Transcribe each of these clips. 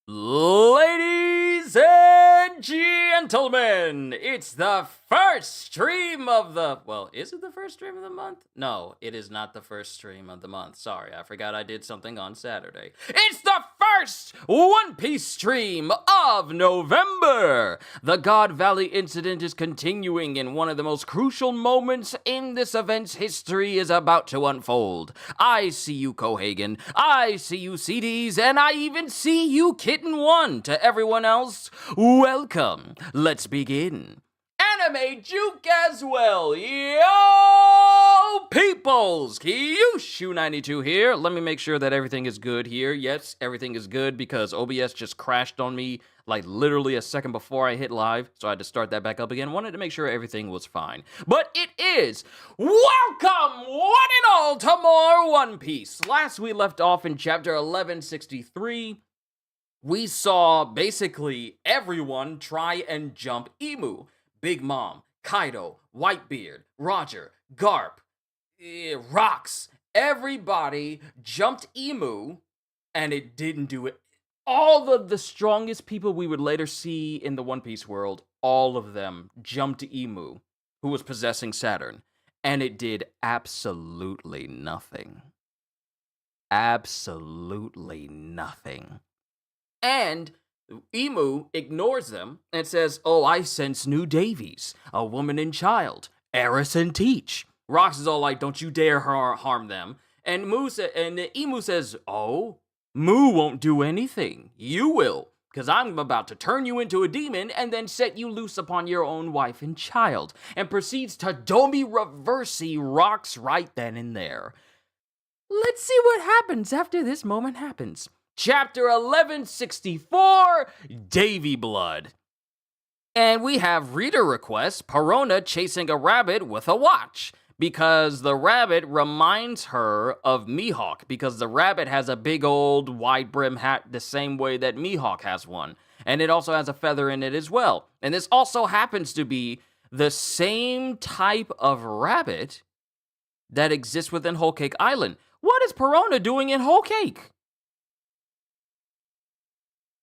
Ladies and gentlemen, it's the first stream of the... Well, is it the first stream of the month? No, it is not the first stream of the month. Sorry, I forgot I did something on Saturday. It's the first One Piece stream of November! The God Valley incident is continuing, and one of the most crucial moments in this event's history is about to unfold. I see you, Cohagen. I see you, CDs, and I even see you, Kitten One. To everyone else, welcome. Let's begin. Anime Juke as well. Yo, peoples. Qushu92 here. Let me make sure that everything is good here. Yes, everything is good because OBS just crashed on me like literally a second before I hit live, so I had to start that back up again. Wanted to make sure everything was fine. But it is. Welcome, one and all, to more One Piece. Last we left off in chapter 1163. We saw basically everyone try and jump Emu. Big Mom, Kaido, Whitebeard, Roger, Garp, Rocks. Everybody jumped Emu, and it didn't do it. All of the strongest people we would later see in the One Piece world, all of them jumped Emu, who was possessing Saturn, and it did absolutely nothing. Absolutely nothing. And Emu ignores them and says, "Oh, I sense new Davies, a woman and child, Eris and Teach." Rox is all like, "Don't you dare harm them." And Emu says, "Oh, Mu won't do anything. You will, because I'm about to turn you into a demon and then set you loose upon your own wife and child," and proceeds to Domi Reversi Rox right then and there. Let's see what happens after this moment happens. Chapter 1164, Davy Blood. And we have reader requests, Perona chasing a rabbit with a watch, because the rabbit reminds her of Mihawk, because the rabbit has a big old wide brim hat the same way that Mihawk has one. And it also has a feather in it as well. And this also happens to be the same type of rabbit that exists within Whole Cake Island. What is Perona doing in Whole Cake?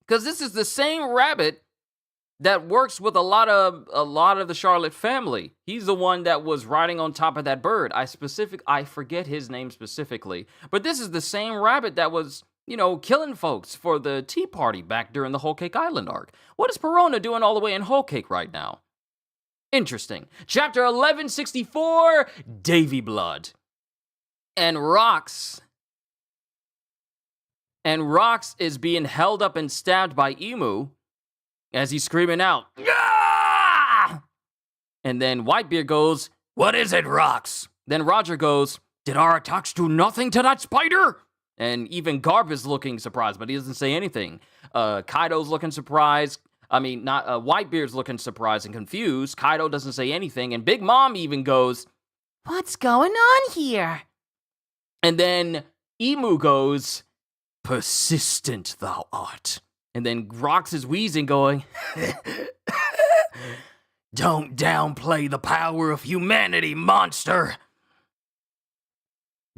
Because this is the same rabbit that works with a lot of the Charlotte family. He's the one that was riding on top of that bird. I forget his name specifically, but this is the same rabbit that was, killing folks for the Tea Party back during the Whole Cake Island arc. What is Perona doing all the way in Whole Cake right now? Interesting. Chapter 1164, Davy Blood. And Rox is being held up and stabbed by Emu as he's screaming out, "Ah!" And then Whitebeard goes, "What is it, Rox?" Then Roger goes, "Did our attacks do nothing to that spider?" And even Garp is looking surprised, but he doesn't say anything. Kaido's looking surprised. Whitebeard's looking surprised and confused. Kaido doesn't say anything, and Big Mom even goes, "What's going on here?" And then Emu goes, "Persistent thou art." And then Rox is wheezing, going, "Don't downplay the power of humanity, monster.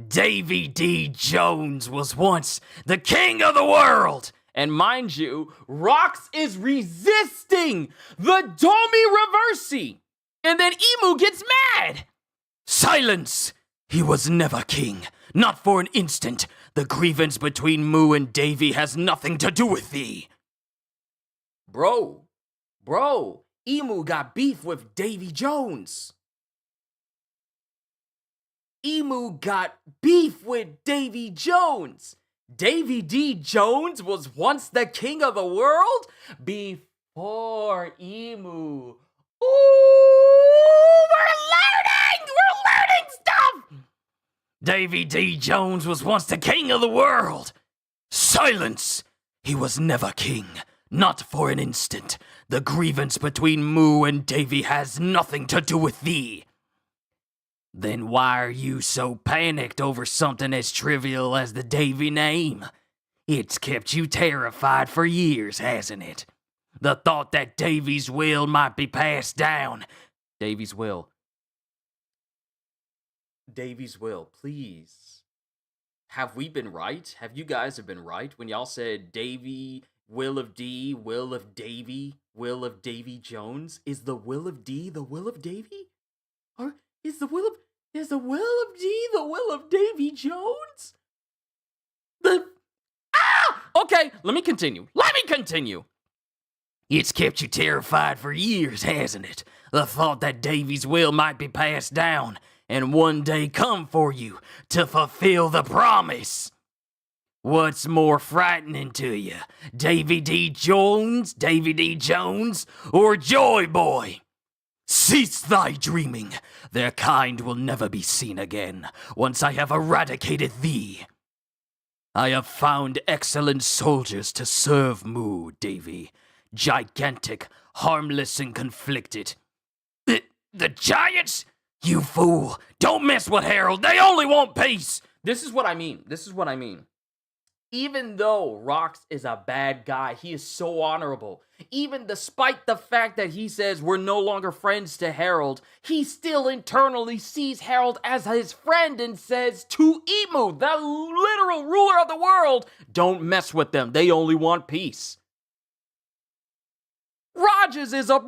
Davy D. Jones was once the king of the world." And mind you, Rox is resisting the Domi Reversi. And then Emu gets mad. "Silence! He was never king. Not for an instant. The grievance between Mu and Davy has nothing to do with thee." Bro, Emu got beef with Davy Jones. Emu got beef with Davy Jones. Davy D. Jones was once the king of the world before Emu. Ooh, we're learning stuff. Davy D. Jones was once the king of the world. Silence! He was never king, not for an instant. The grievance between Mu and Davy has nothing to do with thee. Then why are you so panicked over something as trivial as the Davy name? It's kept you terrified for years, hasn't it? The thought that Davy's will might be passed down. Davy's will. Davy's will, please. Have we been right? Have you guys been right when y'all said Davy Will of D, Will of Davy, Will of Davy Jones? Is the Will of D the Will of Davy? Or is the Will of D the Will of Davy Jones? Okay, let me continue. It's kept you terrified for years, hasn't it? The thought that Davy's will might be passed down and one day come for you to fulfill the promise. What's more frightening to you, Davy D. Jones, or Joy Boy? Cease thy dreaming. Their kind will never be seen again once I have eradicated thee. I have found excellent soldiers to serve Moo, Davy. Gigantic, harmless, and conflicted. The Giants? You fool! Don't mess with Harold! They only want peace! This is what I mean. Even though Rox is a bad guy, he is so honorable. Even despite the fact that he says we're no longer friends to Harold, he still internally sees Harold as his friend and says to Emu, the literal ruler of the world, don't mess with them. They only want peace. Rox is a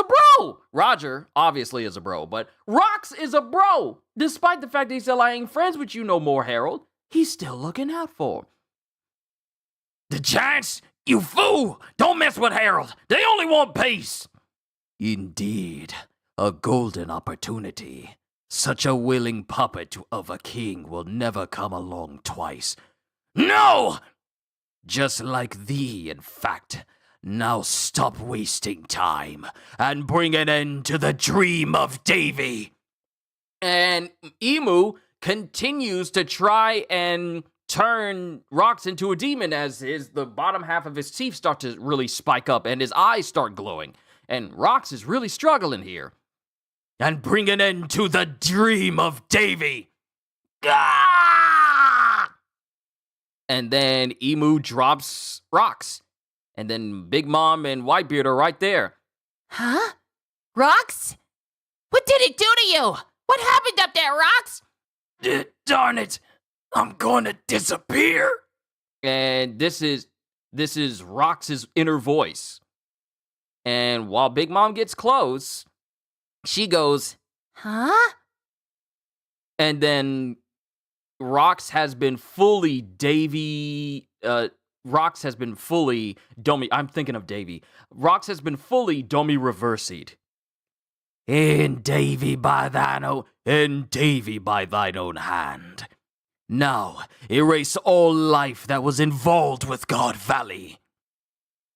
bro. Roger, obviously, is a bro, but Rox is a bro. Despite the fact that he said, I ain't friends with you no more, Harold, he's still looking out for him. The Giants? You fool! Don't mess with Harold. They only want peace. Indeed, a golden opportunity. Such a willing puppet of a king will never come along twice. No! Just like thee, in fact. Now stop wasting time and bring an end to the dream of Davy. And Emu continues to try and turn Rox into a demon as the bottom half of his teeth start to really spike up and his eyes start glowing. And Rox is really struggling here. And bring an end to the dream of Davy. Ah! And then Emu drops Rox. And then Big Mom and Whitebeard are right there. Huh? Rox? What did it do to you? What happened up there, Rox? Darn it. I'm gonna disappear. And this is Rox's inner voice. And while Big Mom gets close, she goes, huh? And then Rox has been fully Domi. I'm thinking of Davy. Rox has been fully Domi reversied. And Davy by thine own hand. Now, erase all life that was involved with God Valley.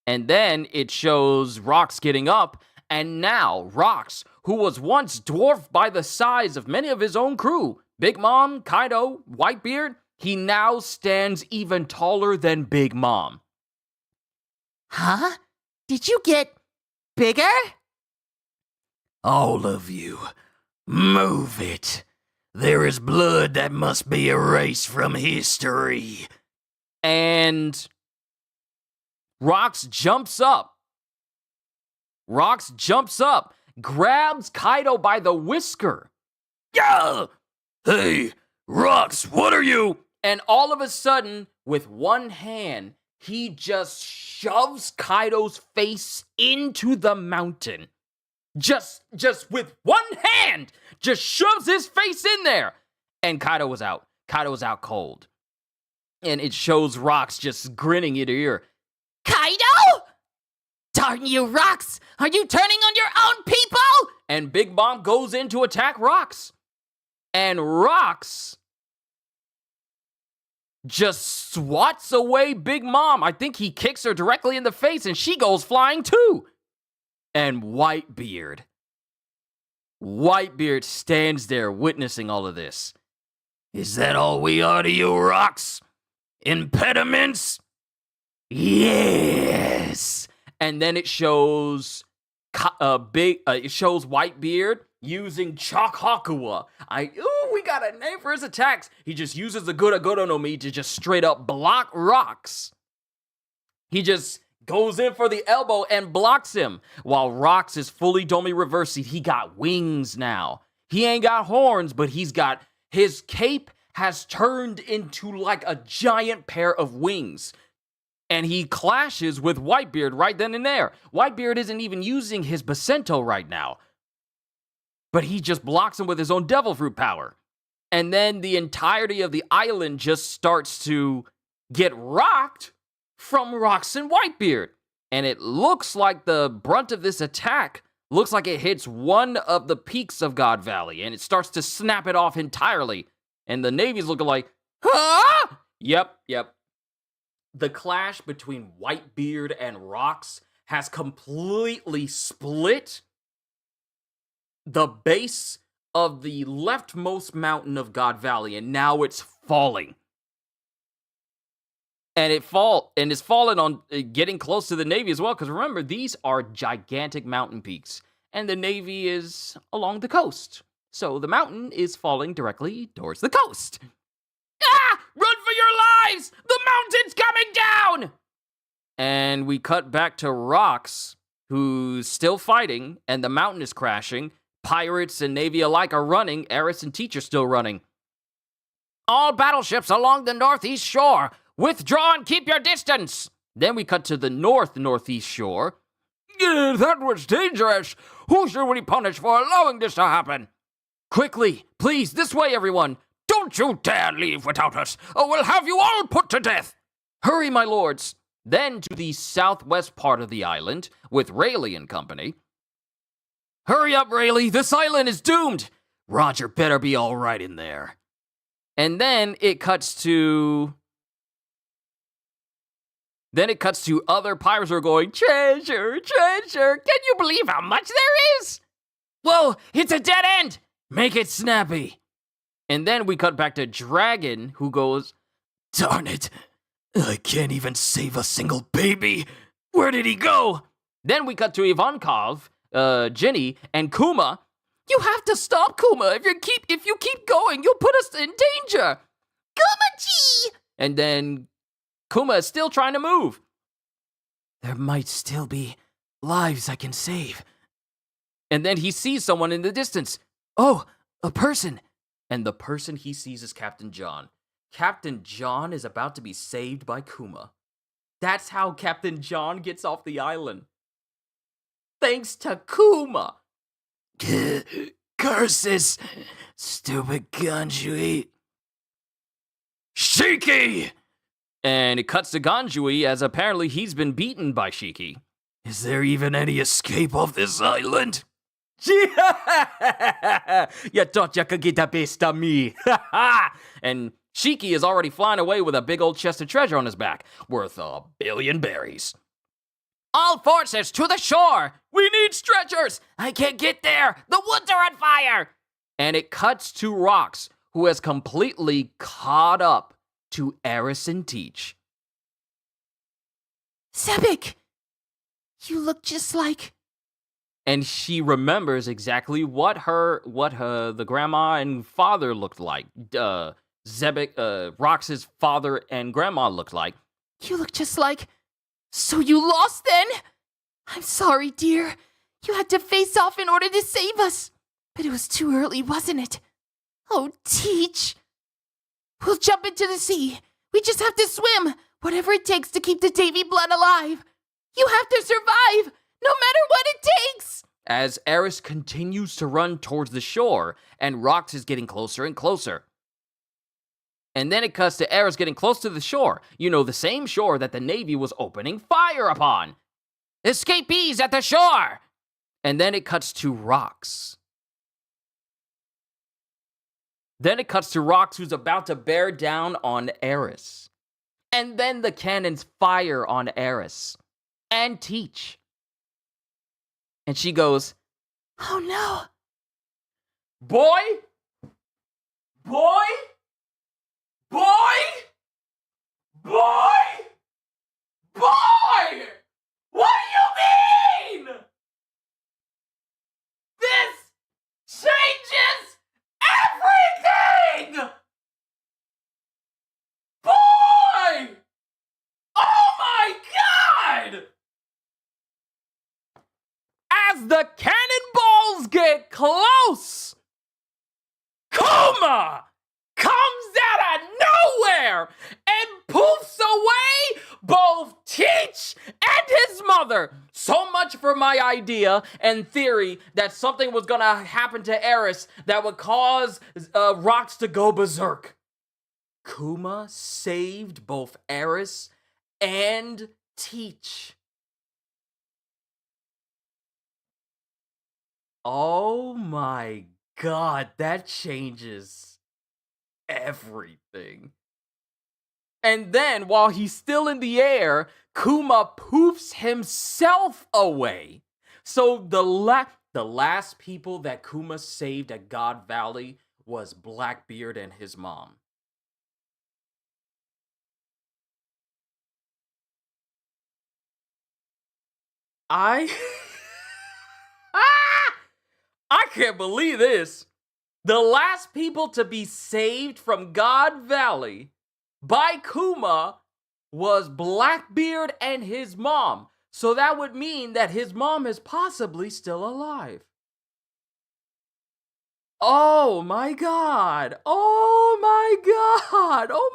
And then it shows Rox getting up, and now Rox, who was once dwarfed by the size of many of his own crew, Big Mom, Kaido, Whitebeard, he now stands even taller than Big Mom. Huh? Did you get bigger? All of you, move it. There is blood that must be erased from history. And Rox jumps up, grabs Kaido by the whisker. Yeah! Hey, Rox, what are you? And all of a sudden, with one hand, he just shoves Kaido's face into the mountain. Just with one hand, just shoves his face in there. And Kaido was out. Kaido was out cold. And it shows Rox just grinning ear to ear. Kaido? Darn you, Rox! Are you turning on your own people? And Big Mom goes in to attack Rox. And Rox just swats away Big Mom. I think he kicks her directly in the face and she goes flying too. And Whitebeard stands there witnessing all of this. Is that all we are to you, Rox? Impediments? Yes. And then it shows Whitebeard using Chalk Hakua. We got a name for his attacks. He just uses the Gura no Mi to just straight up block Rox. He just goes in for the elbow and blocks him. While Rox is fully Domi reversed, he got wings now. He ain't got horns, but his cape has turned into like a giant pair of wings. and he clashes with Whitebeard right then and there. Whitebeard isn't even using his Bacento right now, but he just blocks him with his own Devil Fruit power. And then the entirety of the island just starts to get rocked from Rox and Whitebeard. And it looks like the brunt of this attack looks like it hits one of the peaks of God Valley, and it starts to snap it off entirely. And the Navy's looking like, huh? Yep. The clash between Whitebeard and Rox has completely split the base of the leftmost mountain of God Valley, and now it's falling. And it's fallen on getting close to the Navy as well, because remember, these are gigantic mountain peaks, and the Navy is along the coast. So the mountain is falling directly towards the coast. Ah! Run for your lives! The mountain's coming down! And we cut back to Rox, who's still fighting, and the mountain is crashing. Pirates and Navy alike are running. Eris and Teach are still running. All battleships along the northeast shore, withdraw and keep your distance. Then we cut to the northeast shore. That was dangerous. Who should we punish for allowing this to happen? Quickly, please, this way, everyone. Don't you dare leave without us, or we'll have you all put to death. Hurry, my lords. Then to the southwest part of the island with Rayleigh and company. Hurry up, Rayleigh. This island is doomed. Roger better be all right in there. And then it cuts to other pirates who are going, treasure, treasure. Can you believe how much there is? Whoa, it's a dead end. Make it snappy. And then we cut back to Dragon, who goes, darn it. I can't even save a single baby. Where did he go? Then we cut to Ivankov, Ginny, and Kuma. You have to stop, Kuma. If you keep going, you'll put us in danger. Kuma-chi! And then Kuma is still trying to move. There might still be lives I can save. And then he sees someone in the distance. Oh, a person. And the person he sees is Captain John. Captain John is about to be saved by Kuma. That's how Captain John gets off the island. Thanks to Kuma. Curses! Stupid Ganjui. Shiki! And it cuts to Ganjui as apparently he's been beaten by Shiki. Is there even any escape off this island? You thought you could get the best of me. And Shiki is already flying away with a big old chest of treasure on his back, worth 1 billion berries. All forces to the shore! We need stretchers! I can't get there! The woods are on fire! And it cuts to Rox, who has completely caught up to Eris and Teach. Sebek! You look just like... And she remembers exactly what the grandma and father looked like. Rox's father and grandma looked like. You look just like... So you lost then? I'm sorry, dear. You had to face off in order to save us. But it was too early, wasn't it? Oh, Teach. We'll jump into the sea. We just have to swim. Whatever it takes to keep the Davy blood alive. You have to survive, no matter what it takes. As Eris continues to run towards the shore, and Rox is getting closer and closer. And then it cuts to Eris getting close to the shore. You know, the same shore that the Navy was opening fire upon. Escapees at the shore! And then it cuts to Rox. Who's about to bear down on Eris. And then the cannons fire on Eris. And Teach. And she goes, oh no. Boy? Boy? Boy? Boy? Boy! What do you mean? This changes everything! Boy! Oh my God! As the cannonballs get close, Kuma comes out of nowhere and poofs away both Teach and his mother. So much for my idea and theory that something was gonna happen to Eris that would cause Rocks to go berserk. Kuma saved both Eris and Teach. Oh my god, that changes everything. And then, while he's still in the air, Kuma poofs himself away. So the last people that Kuma saved at God Valley was Blackbeard and his mom. I ah! I can't believe this. The last people to be saved from God Valley by Kuma was Blackbeard and his mom. So that would mean that his mom is possibly still alive. Oh my god. Oh my god. Oh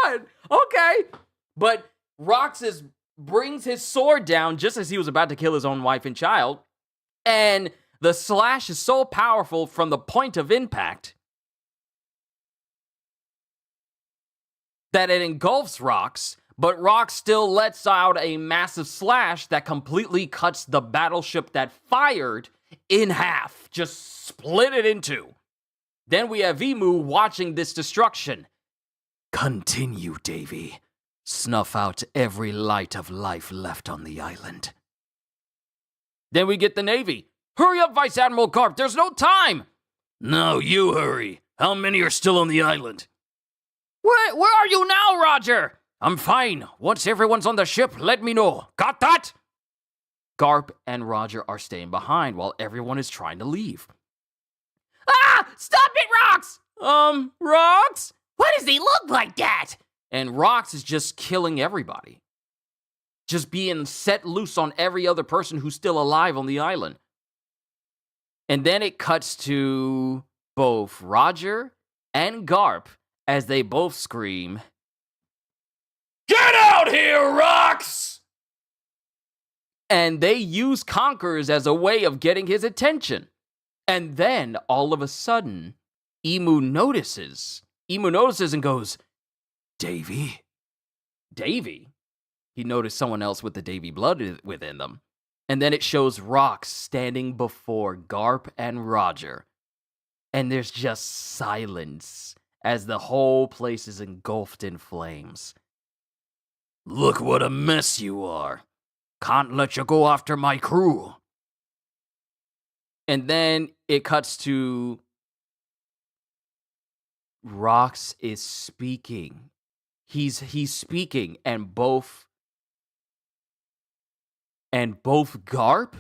my god. Okay. But Roxas brings his sword down just as he was about to kill his own wife and child. And the slash is so powerful from the point of impact that it engulfs Rox, but Rox still lets out a massive slash that completely cuts the battleship that fired in half, just split it in two. Then we have Emu watching this destruction. Continue, Davy. Snuff out every light of life left on the island. Then we get the Navy. Hurry up, Vice Admiral Garp, there's no time! No, you hurry. How many are still on the island? Where are you now, Roger? I'm fine. Once everyone's on the ship, let me know. Got that? Garp and Roger are staying behind while everyone is trying to leave. Ah! Stop it, Rox! Rox? Why does he look like that? And Rox is just killing everybody. Just being set loose on every other person who's still alive on the island. And then it cuts to both Roger and Garp as they both scream, "Get out here, Rox!" And they use Conquerors as a way of getting his attention. And then, all of a sudden, Emu notices and goes, Davy? Davy? He noticed someone else with the Davy blood within them. And then it shows Rox standing before Garp and Roger. And there's just silence as the whole place is engulfed in flames. Look what a mess you are. Can't let you go after my crew. And then it cuts to Rox is speaking. He's speaking, and both Garp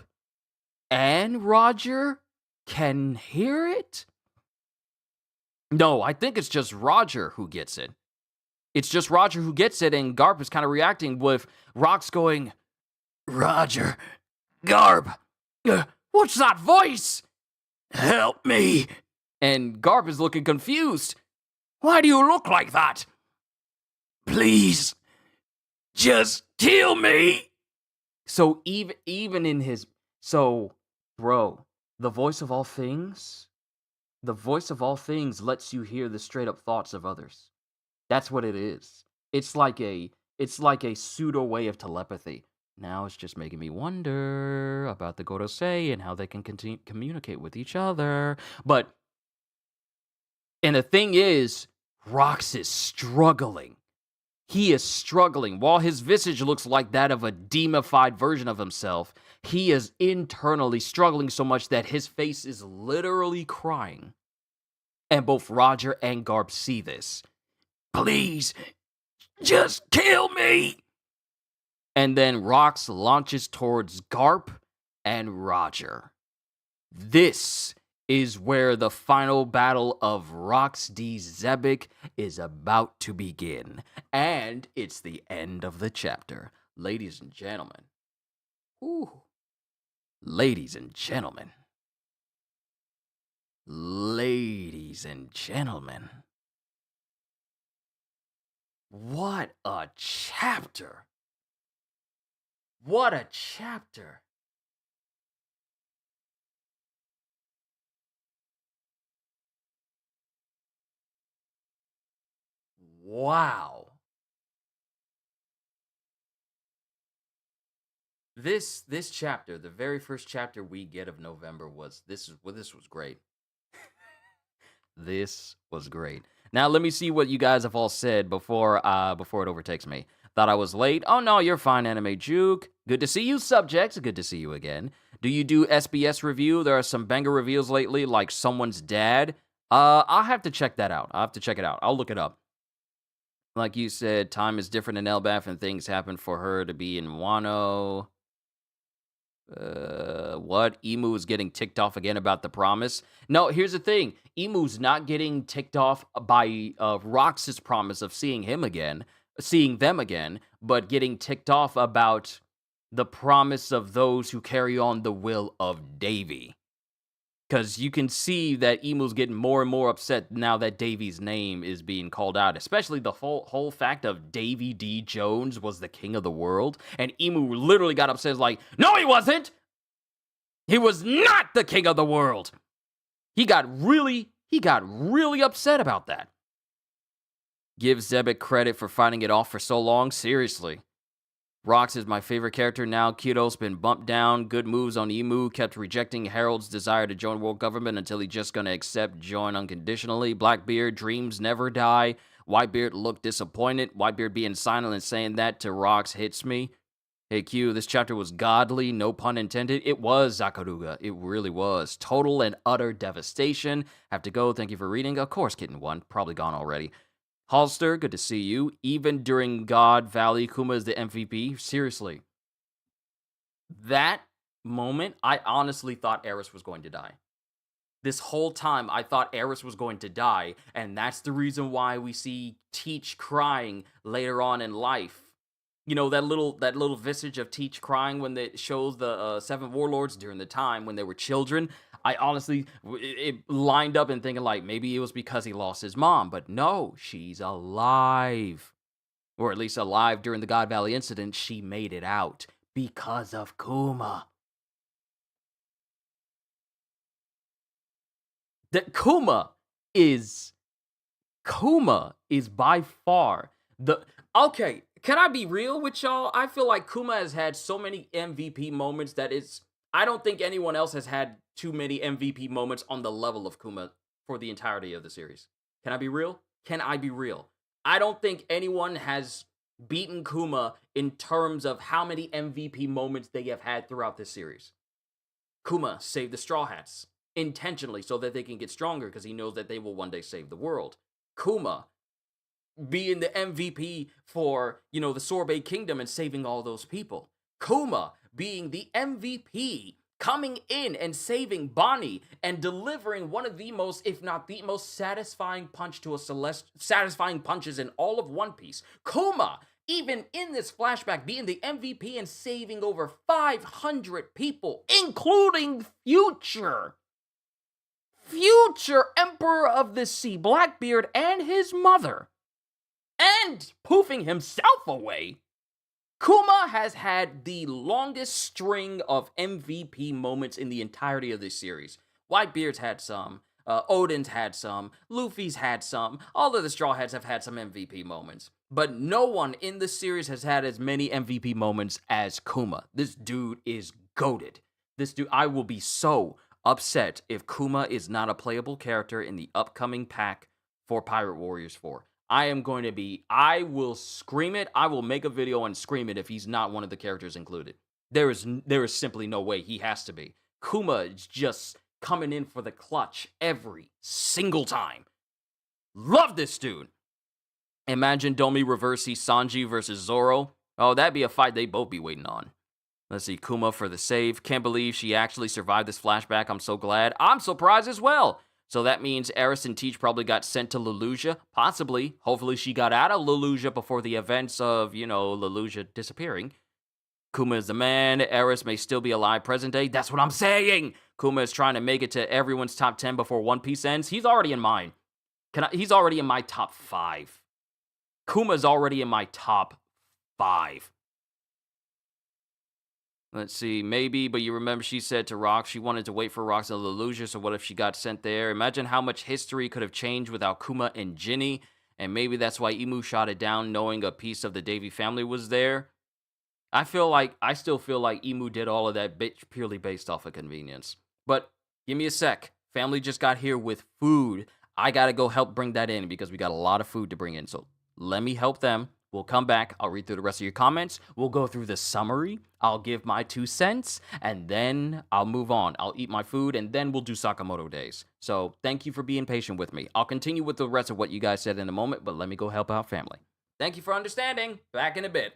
and Roger can hear it? No, I think it's just Roger who gets it. It's just Roger who gets it, and Garp is kind of reacting with Rox going, Roger, Garp, what's that voice? Help me. And Garp is looking confused. Why do you look like that? Please, just kill me. So even in his... So, bro, the voice of all things lets you hear the straight up thoughts of others. That's what it is. It's like a pseudo way of telepathy. Now it's just making me wonder about the Gorosei and how they can communicate with each other. And the thing is, Rox is struggling. He is struggling. While his visage looks like that of a demified version of himself, he is internally struggling so much that his face is literally crying. And both Roger and Garp see this. Please, just kill me. And then Rox launches towards Garp and Roger. This is where the final battle of Rox D. Zebek is about to begin. And it's the end of the chapter. Ladies and gentlemen. Ooh. Ladies and gentlemen. Ladies and gentlemen. What a chapter. What a chapter. Wow. This chapter, the very first chapter we get of November this was great. This was great. Now let me see what you guys have all said before it overtakes me. Thought I was late. Oh no, you're fine, Anime Juke. Good to see you, subjects. Good to see you again. Do you do SBS review? There are some banger reveals lately, like someone's dad. I'll have to check that out. I'll have to check it out. I'll look it up. Like you said, time is different in Elbaf and things happen for her to be in Wano. What? Emu is getting ticked off again about the promise? No, here's the thing. Emu's not getting ticked off by Rox's promise of seeing them again, but getting ticked off about the promise of those who carry on the will of Davy. Because you can see that Emu's getting more and more upset now that Davy's name is being called out. Especially the whole fact of Davy D. Jones was the king of the world. And Emu literally got upset, like, no, he wasn't! He was not the king of the world! He got really upset about that. Give Zebek credit for fighting it off for so long, seriously. Rox is my favorite character now. Kyoto's been bumped down. Good moves on Emu. Kept rejecting Harold's desire to join world government until he's just gonna join unconditionally. Blackbeard, dreams never die. Whitebeard looked disappointed. Whitebeard being silent and saying that to Rox hits me. Hey Q, this chapter was godly, no pun intended. It was, Zakaruga. It really was. Total and utter devastation. Have to go. Thank you for reading. Of course, Kitten 1. Probably gone already. Halster, good to see you. Even during God Valley, Kuma is the MVP. Seriously. That moment, I honestly thought Eris was going to die. This whole time, I thought Eris was going to die, and that's the reason why we see Teach crying later on in life. You know, that little visage of Teach crying when it shows the 7 warlords during the time when they were children. I honestly, it lined up and thinking, like, maybe it was because he lost his mom. But no, she's alive. Or at least alive during the God Valley incident. She made it out because of Kuma. That Kuma is by far the... Okay, can I be real with y'all? I feel like Kuma has had so many MVP moments that I don't think anyone else has had too many MVP moments on the level of Kuma for the entirety of the series. Can I be real? I don't think anyone has beaten Kuma in terms of how many MVP moments they have had throughout this series. Kuma saved the Straw Hats intentionally so that they can get stronger because he knows that they will one day save the world. Kuma being the MVP for, the Sorbet Kingdom and saving all those people. Kuma being the MVP, coming in and saving Bonnie and delivering one of the most, if not the most satisfying satisfying punches in all of One Piece. Kuma, even in this flashback, being the MVP and saving over 500 people, including Future Emperor of the Sea, Blackbeard, and his mother, and poofing himself away. Kuma has had the longest string of MVP moments in the entirety of this series. Whitebeard's had some, Odin's had some, Luffy's had some, all of the Straw Hats have had some MVP moments. But no one in the series has had as many MVP moments as Kuma. This dude is goated. I will be so upset if Kuma is not a playable character in the upcoming pack for Pirate Warriors 4. I will scream it. I will make a video and scream it if he's not one of the characters included. There is simply no way. He has to be. Kuma is just coming in for the clutch every single time. Love this dude. Imagine Domi reverse Sanji versus Zoro. Oh, that'd be a fight they'd both be waiting on. Let's see, Kuma for the save. Can't believe she actually survived this flashback. I'm so glad. I'm surprised as well. So that means Eris and Teach probably got sent to Lelouja. Possibly. Hopefully she got out of Lelouja before the events of, Lelouja disappearing. Kuma is the man. Eris may still be alive present day. That's what I'm saying! Kuma is trying to make it to everyone's top 10 before One Piece ends. He's already in mine. He's already in my top 5. Kuma's already in my top 5. Let's see, maybe, but you remember she said to Rox she wanted to wait for Rox and Lelouch, so what if she got sent there? Imagine how much history could have changed without Kuma and Ginny, and maybe that's why Emu shot it down knowing a piece of the Davy family was there. I still feel like Emu did all of that purely based off of convenience. But give me a sec. Family just got here with food. I gotta go help bring that in because we got a lot of food to bring in. So let me help them. We'll come back. I'll read through the rest of your comments. We'll go through the summary. I'll give my 2 cents, and then I'll move on. I'll eat my food, and then we'll do Sakamoto days. So thank you for being patient with me. I'll continue with the rest of what you guys said in a moment, but let me go help out family. Thank you for understanding. Back in a bit.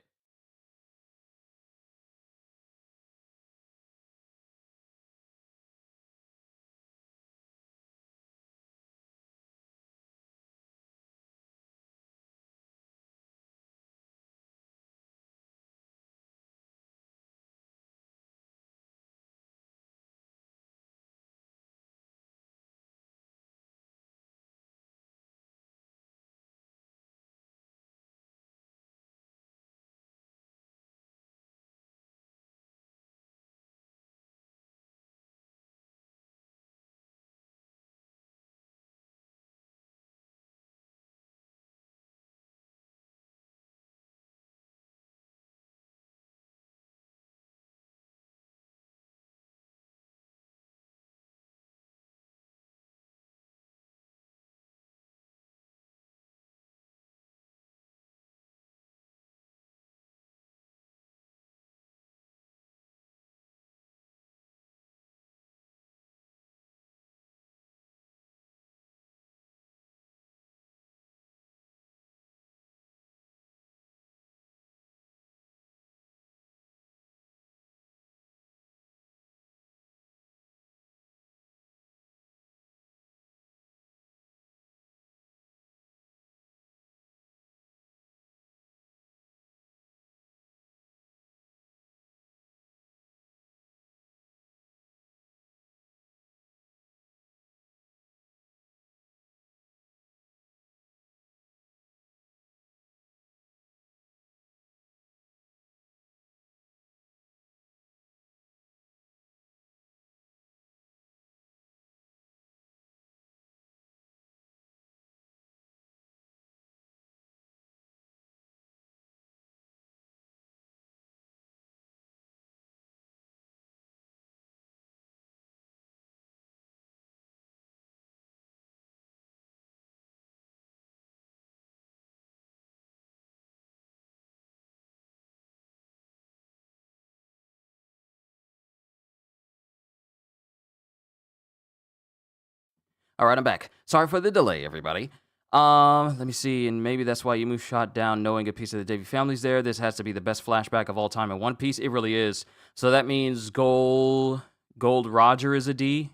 All right, I'm back. Sorry for the delay, everybody. Let me see, and maybe that's why Emu shot down knowing a piece of the Davy family's there. This has to be the best flashback of all time in One Piece. It really is. So that means Gold Roger is a D.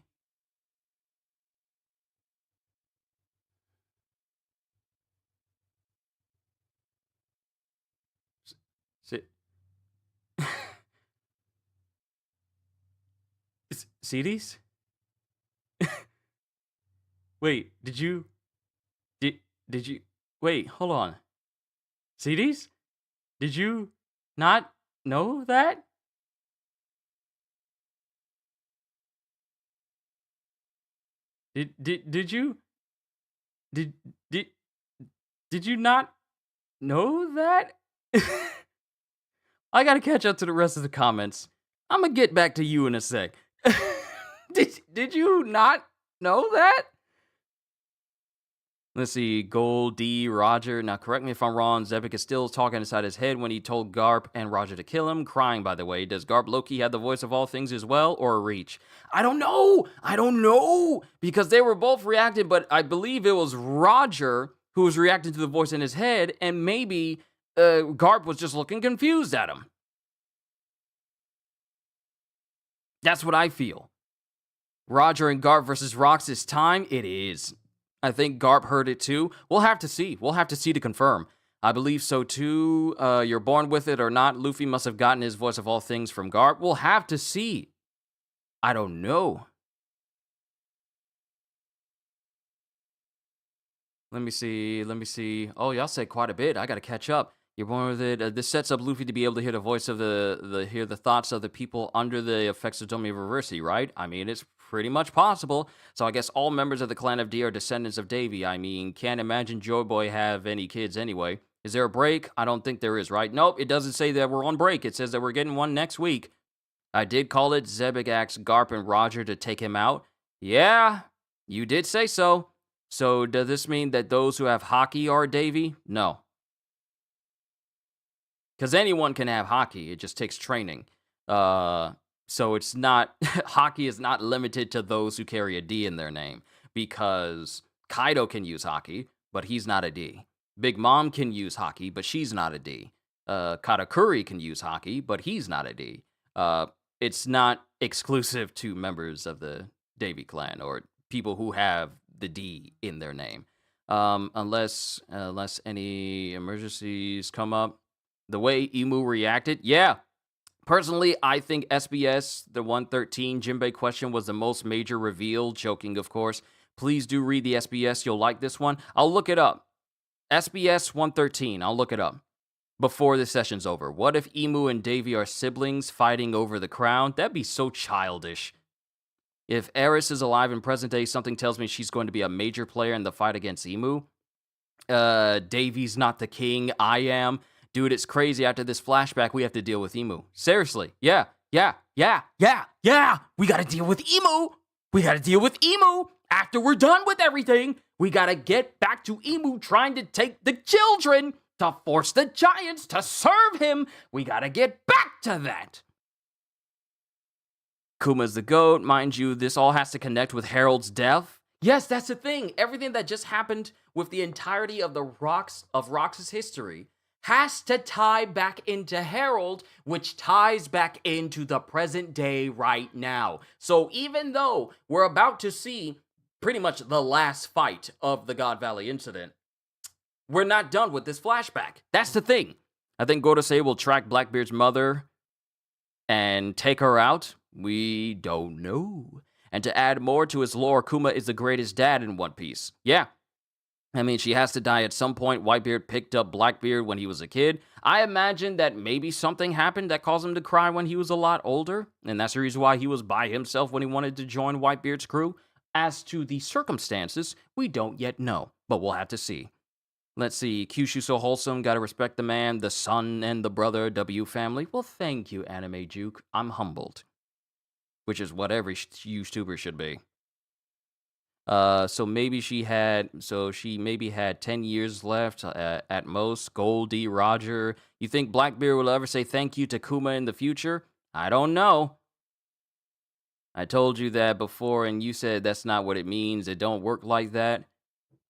S- CDs? Wait, did you wait, hold on. CDs? Did you not know that? Did you did did did you not know that? I gotta catch up to the rest of the comments. I'm gonna get back to you in a sec. Did you not know that? Let's see, Gold D Roger. Now, correct me if I'm wrong. Zebek is still talking inside his head when he told Garp and Roger to kill him. Crying, by the way. Does Garp Loki have the voice of all things as well, or Reach? I don't know. Because they were both reacting, but I believe it was Roger who was reacting to the voice in his head, and maybe Garp was just looking confused at him. That's what I feel. Roger and Garp versus Rox this time? It is. I think Garp heard it too. We'll have to see. To confirm. I believe so too. You're born with it or not. Luffy must have gotten his voice of all things from Garp. We'll have to see. I don't know. Let me see. Oh, y'all said quite a bit. I gotta catch up. You're born with it. This sets up Luffy to be able to hear the voice of hear the thoughts of the people under the effects of Tomi Reversi, right? I mean, it's pretty much possible. So I guess all members of the clan of D are descendants of Davy. I mean, can't imagine Joy Boy have any kids anyway. Is there a break? I don't think there is, right? Nope, it doesn't say that we're on break. It says that we're getting one next week. I did call it. Zebek asked Garp and Roger to take him out. Yeah, you did say so. So does this mean that those who have hockey are Davy? No. Because anyone can have hockey. It just takes training. So it's not... hockey is not limited to those who carry a D in their name. Because Kaido can use hockey, but he's not a D. Big Mom can use hockey, but she's not a D. Katakuri can use hockey, but he's not a D. It's not exclusive to members of the Davy clan or people who have the D in their name. Unless any emergencies come up. The way Emu reacted, yeah. Personally, I think SBS, the 113 Jinbei question was the most major reveal, joking of course. Please do read the SBS, you'll like this one. I'll look it up. SBS 113, I'll look it up before this session's over. What if Emu and Davy are siblings fighting over the crown? That'd be so childish. If Eris is alive in present day, something tells me she's going to be a major player in the fight against Emu. Davy's not the king, I am. Dude, it's crazy. After this flashback, we have to deal with Emu. Seriously. Yeah. We gotta deal with Emu. After we're done with everything, we gotta get back to Emu trying to take the children to force the giants to serve him. We gotta get back to that. Kuma's the GOAT. Mind you, this all has to connect with Harold's death. Yes, that's the thing. Everything that just happened with the entirety of Rox's history has to tie back into Harold, which ties back into the present day right now. So even though we're about to see pretty much the last fight of the God Valley incident, we're not done with this flashback. That's the thing. I think Gorosei will track Blackbeard's mother and take her out. We don't know. And to add more to his lore, Kuma is the greatest dad in One Piece. Yeah. I mean, she has to die at some point. Whitebeard picked up Blackbeard when he was a kid. I imagine that maybe something happened that caused him to cry when he was a lot older, and that's the reason why he was by himself when he wanted to join Whitebeard's crew. As to the circumstances, we don't yet know, but we'll have to see. Let's see, Qushu so wholesome, gotta respect the man, the son, and the brother, W family. Well, thank you, Anime Juke. I'm humbled. Which is what every YouTuber should be. So she maybe had 10 years left at most. Goldie, Roger. You think Blackbeard will ever say thank you to Kuma in the future? I don't know. I told you that before, and you said that's not what it means. It don't work like that.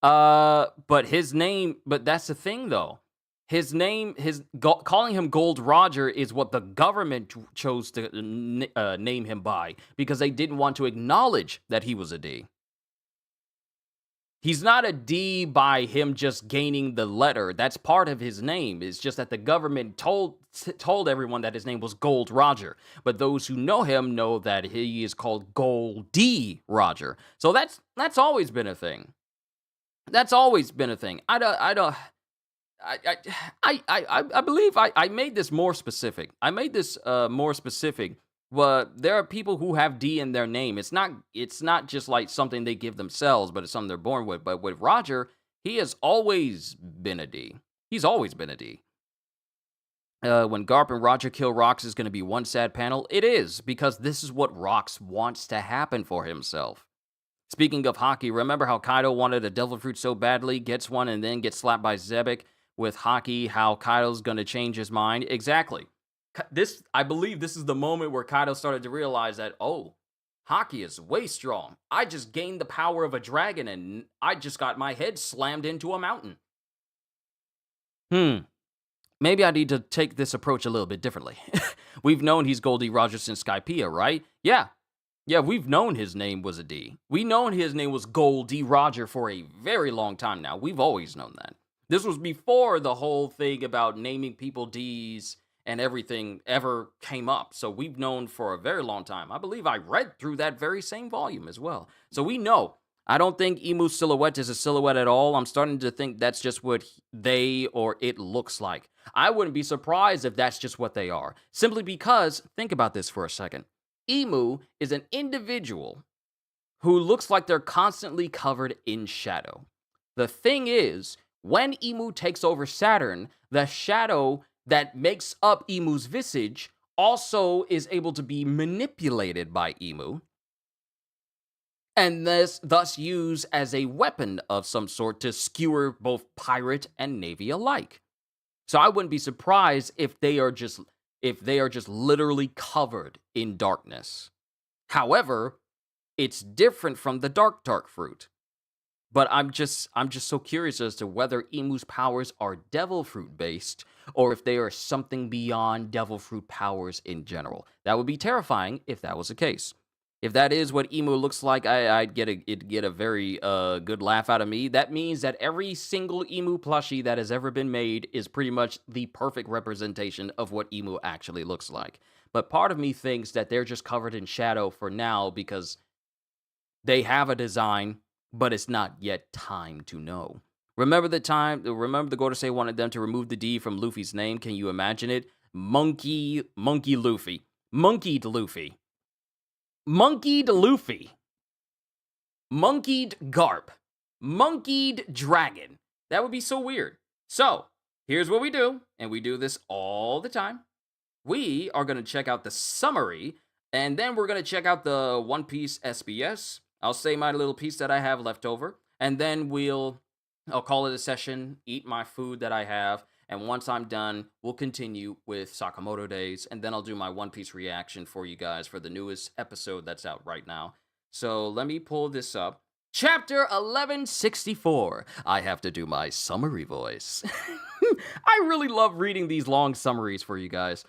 But that's the thing, though. Calling him Gold Roger is what the government chose to name him by, because they didn't want to acknowledge that he was a D. He's not a D by him just gaining the letter. That's part of his name. It's just that the government told everyone that his name was Gold Roger. But those who know him know that he is called Goldie Roger. So that's always been a thing. That's always been a thing. I believe I made this more specific. But there are people who have D in their name. It's not just like something they give themselves, but it's something they're born with. But with Roger, he has always been a D. He's always been a D. When Garp and Roger kill Rox is going to be one sad panel. It is, because this is what Rox wants to happen for himself. Speaking of hockey, remember how Kaido wanted a devil fruit so badly, gets one, and then gets slapped by Zebek with hockey, how Kaido's going to change his mind? Exactly. I believe this is the moment where Kaido started to realize that, oh, hockey is way strong. I just gained the power of a dragon and I just got my head slammed into a mountain. Maybe I need to take this approach a little bit differently. We've known he's Goldie Roger since Skypiea, right? Yeah, we've known his name was a D. We've known his name was Goldie Roger for a very long time now. We've always known that. This was before the whole thing about naming people Ds and everything ever came up. So we've known for a very long time. I believe I read through that very same volume as well. So we know. I don't think Emu's silhouette is a silhouette at all. I'm starting to think that's just what they or it looks like. I wouldn't be surprised if that's just what they are. Simply because, think about this for a second. Emu is an individual who looks like they're constantly covered in shadow. The thing is, when Emu takes over Saturn, the shadow that makes up Emu's visage also is able to be manipulated by Emu, and thus used as a weapon of some sort to skewer both pirate and navy alike. So I wouldn't be surprised if they are just literally covered in darkness. However, it's different from the dark fruit. But I'm just so curious as to whether Emu's powers are devil fruit based or if they are something beyond devil fruit powers in general. That would be terrifying if that was the case. If that is what Emu looks like, it'd get a very good laugh out of me. That means that every single Emu plushie that has ever been made is pretty much the perfect representation of what Emu actually looks like. But part of me thinks that they're just covered in shadow for now because they have a design, but it's not yet time to know. Remember the Gorosei wanted them to remove the D from Luffy's name? Can you imagine it? Monkey Luffy. Monkeyed Luffy. Monkeyed Luffy. Monkeyed Garp. Monkeyed Dragon. That would be so weird. So, here's what we do, and we do this all the time. We are going to check out the summary, and then we're going to check out the One Piece SBS. I'll say my little piece that I have left over, and then I'll call it a session, eat my food that I have, and once I'm done, we'll continue with Sakamoto Days, and then I'll do my One Piece reaction for you guys for the newest episode that's out right now. So let me pull this up. Chapter 1164. I have to do my summary voice. I really love reading these long summaries for you guys.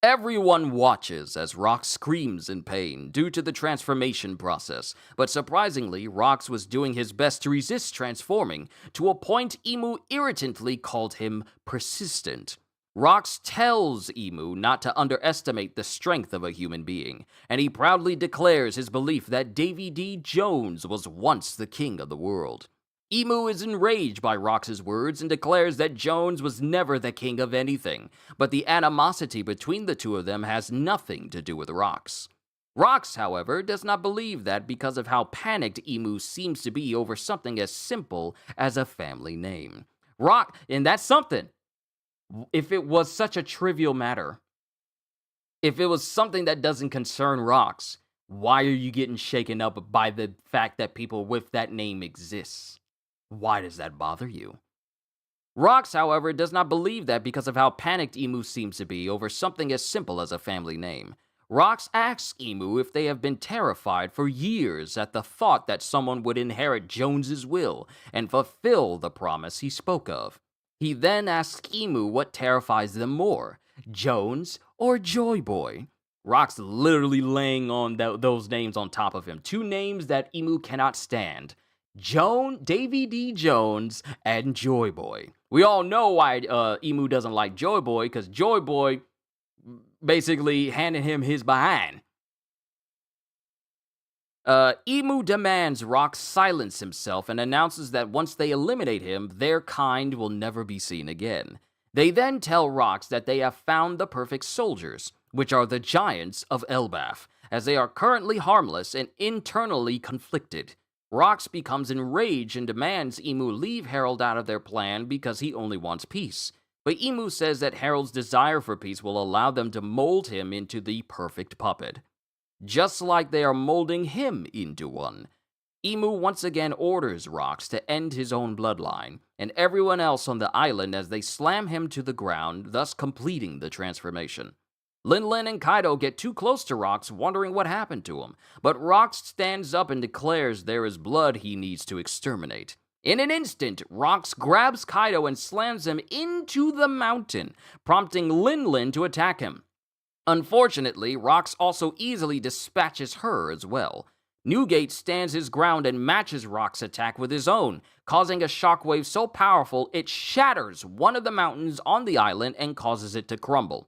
Everyone watches as Rox screams in pain due to the transformation process, but surprisingly, Rox was doing his best to resist transforming, to a point Emu irritantly called him persistent. Rox tells Emu not to underestimate the strength of a human being, and he proudly declares his belief that Davy D. Jones was once the king of the world. Emu is enraged by Rox's words and declares that Jones was never the king of anything, but the animosity between the two of them has nothing to do with Rox. Rox, however, does not believe that because of how panicked Emu seems to be over something as simple as a family name. And that's something. If it was such a trivial matter, if it was something that doesn't concern Rox, why are you getting shaken up by the fact that people with that name exist? Why does that bother you? Rox, however, does not believe that because of how panicked Emu seems to be over something as simple as a family name. Rox asks Emu if they have been terrified for years at the thought that someone would inherit Jones's will and fulfill the promise he spoke of. He then asks Emu what terrifies them more, Jones or Joy Boy. Rox literally laying on those names on top of him. Two names that Emu cannot stand. Davy D. Jones and Joy Boy. We all know why Emu doesn't like Joy Boy, because Joy Boy basically handed him his behind. Emu demands Rox silence himself and announces that once they eliminate him, their kind will never be seen again. They then tell Rox that they have found the perfect soldiers, which are the giants of Elbaf, as they are currently harmless and internally conflicted. Rox becomes enraged and demands Emu leave Harold out of their plan because he only wants peace. But Emu says that Harold's desire for peace will allow them to mold him into the perfect puppet, just like they are molding him into one. Emu once again orders Rox to end his own bloodline, and everyone else on the island as they slam him to the ground, thus completing the transformation. Lin and Kaido get too close to Rox, wondering what happened to him, but Rox stands up and declares there is blood he needs to exterminate. In an instant, Rox grabs Kaido and slams him into the mountain, prompting Lin to attack him. Unfortunately, Rox also easily dispatches her as well. Newgate stands his ground and matches Rox's attack with his own, causing a shockwave so powerful it shatters one of the mountains on the island and causes it to crumble.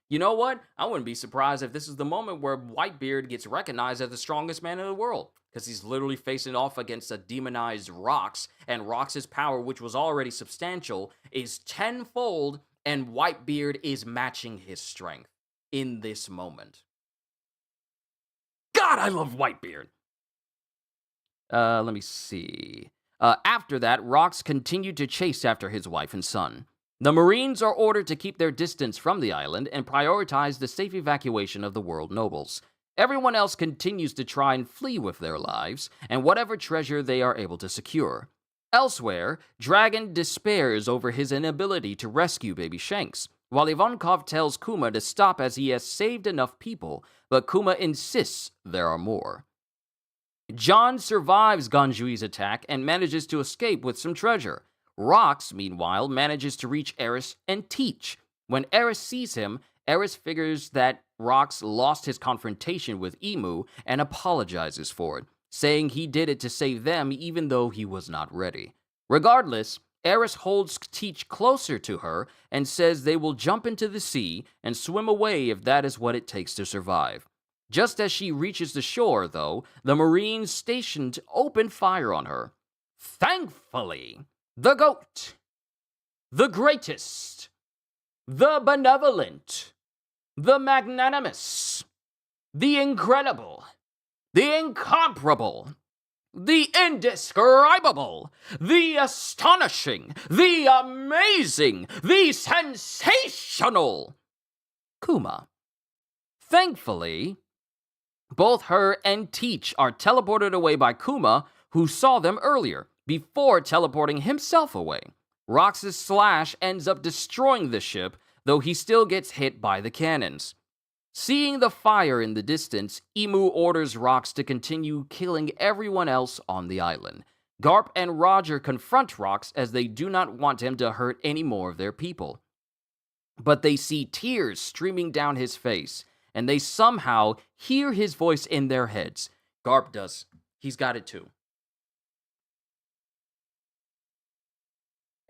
You know what? I wouldn't be surprised if this is the moment where Whitebeard gets recognized as the strongest man in the world, because he's literally facing off against a demonized Rox, and Rox's power, which was already substantial, is tenfold, and Whitebeard is matching his strength in this moment. God, I love Whitebeard! Let me see. After that, Rox continued to chase after his wife and son. The Marines are ordered to keep their distance from the island and prioritize the safe evacuation of the world nobles. Everyone else continues to try and flee with their lives and whatever treasure they are able to secure. Elsewhere, Dragon despairs over his inability to rescue baby Shanks, while Ivankov tells Kuma to stop as he has saved enough people, but Kuma insists there are more. John survives Ganjui's attack and manages to escape with some treasure. Rox, meanwhile, manages to reach Eris and Teach. When Eris sees him, Eris figures that Rox lost his confrontation with Emu and apologizes for it, saying he did it to save them even though he was not ready. Regardless, Eris holds Teach closer to her and says they will jump into the sea and swim away if that is what it takes to survive. Just as she reaches the shore, though, the Marines stationed open fire on her. Thankfully, the GOAT, the greatest, the benevolent, the magnanimous, the incredible, the incomparable, the indescribable, the astonishing, the amazing, the sensational Kuma. Thankfully, both her and Teach are teleported away by Kuma, who saw them earlier, before teleporting himself away. Rox's slash ends up destroying the ship, though he still gets hit by the cannons. Seeing the fire in the distance, Emu orders Rox to continue killing everyone else on the island. Garp and Roger confront Rox as they do not want him to hurt any more of their people. But they see tears streaming down his face, and they somehow hear his voice in their heads. Garp does. He's got it too.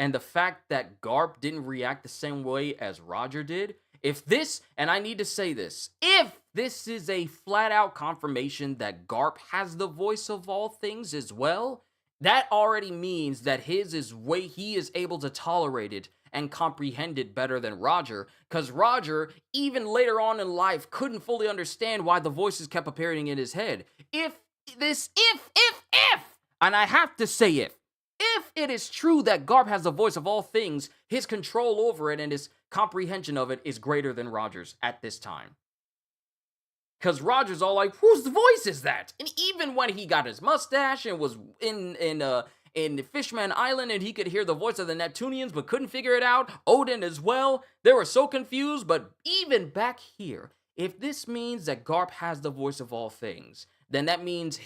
And the fact that Garp didn't react the same way as Roger did, if this, and I need to say this, if this is a flat-out confirmation that Garp has the voice of all things as well, that already means that his is way he is able to tolerate it and comprehend it better than Roger, because Roger, even later on in life, couldn't fully understand why the voices kept appearing in his head. If, and I have to say if it is true that Garp has the voice of all things, his control over it and his comprehension of it is greater than Roger's at this time. Because Roger's all like, whose voice is that? And even when he got his mustache and was in Fishman Island and he could hear the voice of the Neptunians but couldn't figure it out, Odin as well, they were so confused. But even back here, if this means that Garp has the voice of all things, then that means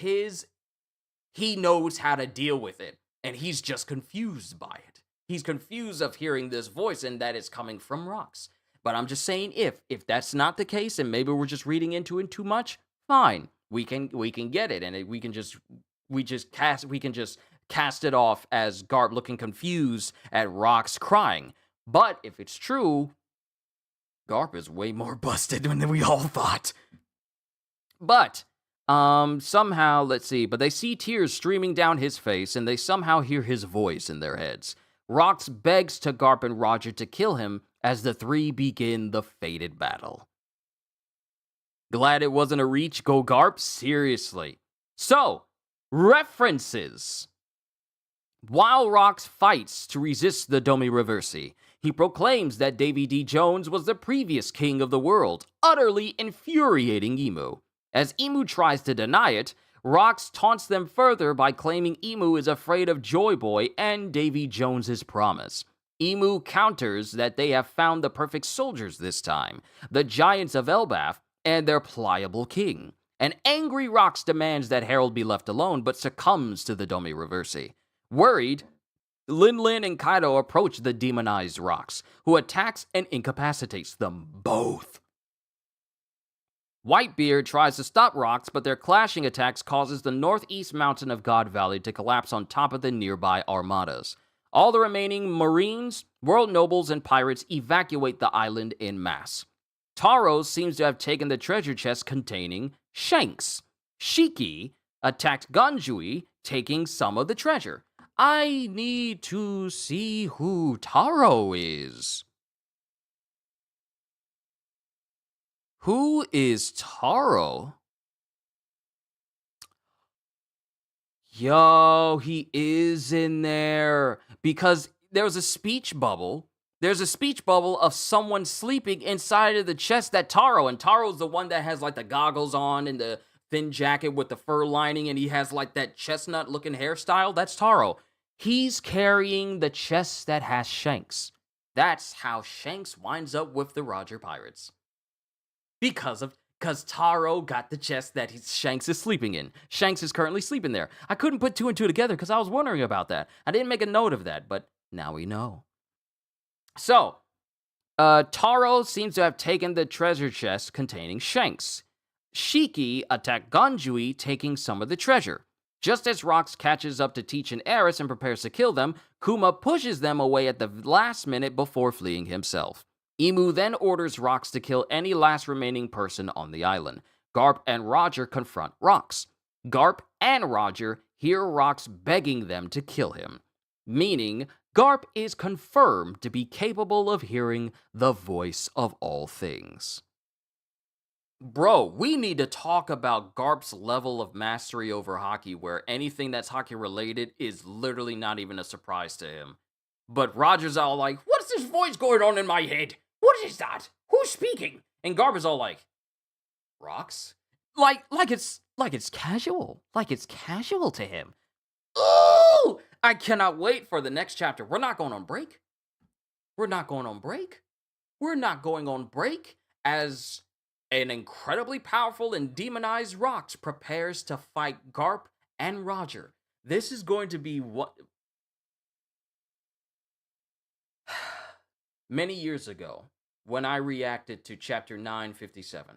he knows how to deal with it. And he's just confused by it. He's confused of hearing this voice and that it's coming from Rox. But I'm just saying if that's not the case and maybe we're just reading into it too much, fine. We can get it and we can just cast it off as Garp looking confused at Rox crying. But if it's true, Garp is way more busted than we all thought. But somehow, let's see, but they see tears streaming down his face, and they somehow hear his voice in their heads. Rox begs to Garp and Roger to kill him as the three begin the fated battle. Glad it wasn't a reach, go Garp? Seriously. So, references. While Rox fights to resist the Domi Reversi, he proclaims that Davy D. Jones was the previous king of the world, utterly infuriating Emu. As Emu tries to deny it, Rox taunts them further by claiming Emu is afraid of Joy Boy and Davy Jones's promise. Emu counters that they have found the perfect soldiers this time, the giants of Elbaf and their pliable king. An angry Rox demands that Harold be left alone, but succumbs to the Domi Reversi. Worried, Lin and Kaido approach the demonized Rox, who attacks and incapacitates them both. Whitebeard tries to stop Rox, but their clashing attacks causes the northeast mountain of God Valley to collapse on top of the nearby armadas. All the remaining Marines, world nobles, and pirates evacuate the island en masse. Taro seems to have taken the treasure chest containing Shanks. Shiki attacked Ganjui, taking some of the treasure. I need to see who Taro is. Who is Taro? Yo, he is in there because there was a speech bubble. There's a speech bubble of someone sleeping inside of the chest that Taro, and Taro's the one that has like the goggles on and the thin jacket with the fur lining, and he has like that chestnut looking hairstyle. That's Taro. He's carrying the chest that has Shanks. That's how Shanks winds up with the Roger Pirates. Because Taro got the chest that Shanks is sleeping in. Shanks is currently sleeping there. I couldn't put two and two together because I was wondering about that. I didn't make a note of that, but now we know. So, Taro seems to have taken the treasure chest containing Shanks. Shiki attacked Ganjui, taking some of the treasure. Just as Rox catches up to Teach and Eris and prepares to kill them, Kuma pushes them away at the last minute before fleeing himself. Imu then orders Rox to kill any last remaining person on the island. Garp and Roger confront Rox. Garp and Roger hear Rox begging them to kill him, meaning Garp is confirmed to be capable of hearing the voice of all things. Bro, we need to talk about Garp's level of mastery over hockey, where anything that's hockey related is literally not even a surprise to him. But Roger's all like, what is this voice going on in my head? What is that? Who's speaking? And Garp is all like, Rox? Like it's casual. Like it's casual to him. Ooh! I cannot wait for the next chapter. We're not going on break. We're not going on break. We're not going on break as an incredibly powerful and demonized Rox prepares to fight Garp and Roger. This is going to be what... Many years ago, when I reacted to Chapter 957,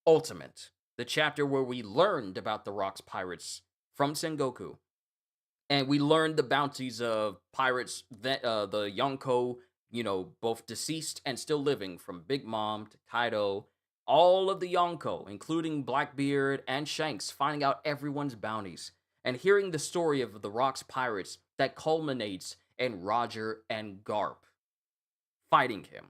Ultimate, the chapter where we learned about the Rox pirates from Sengoku, and we learned the bounties of pirates, the Yonko, both deceased and still living, from Big Mom to Kaido, all of the Yonko, including Blackbeard and Shanks, finding out everyone's bounties, and hearing the story of the Rox pirates that culminates in Roger and Garp fighting him.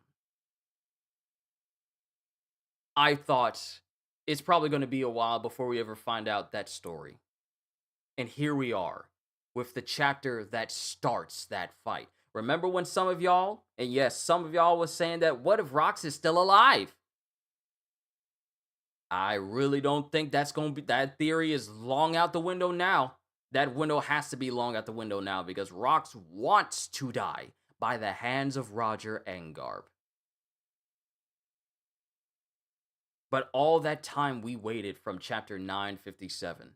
I thought it's probably going to be a while before we ever find out that story. And here we are, with the chapter that starts that fight. Remember when some of y'all, and yes, some of y'all was saying that, what if Rox is still alive? I really don't think that's going to be, that theory is long out the window now. That window has to be long out the window now, because Rox wants to die by the hands of Roger and Garp. But all that time we waited from chapter 957,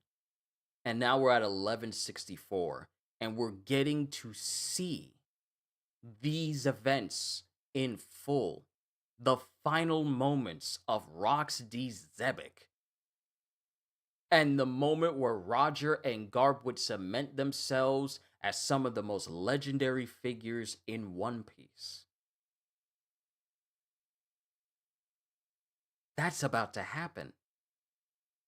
and now we're at 1164, and we're getting to see these events in full. The final moments of Rox D. Zebek. And the moment where Roger and Garp would cement themselves as some of the most legendary figures in One Piece. That's about to happen.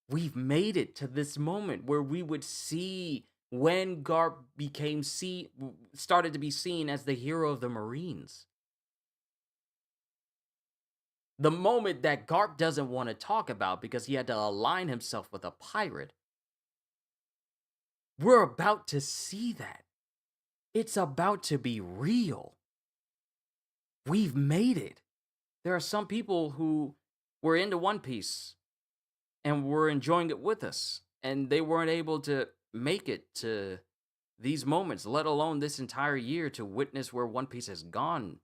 We've made it to this moment where we would see when Garp started to be seen as the hero of the Marines. The moment that Garp doesn't want to talk about because he had to align himself with a pirate. We're about to see that. It's about to be real. We've made it. There are some people who were into One Piece and were enjoying it with us, and they weren't able to make it to these moments, let alone this entire year, to witness where One Piece has gone.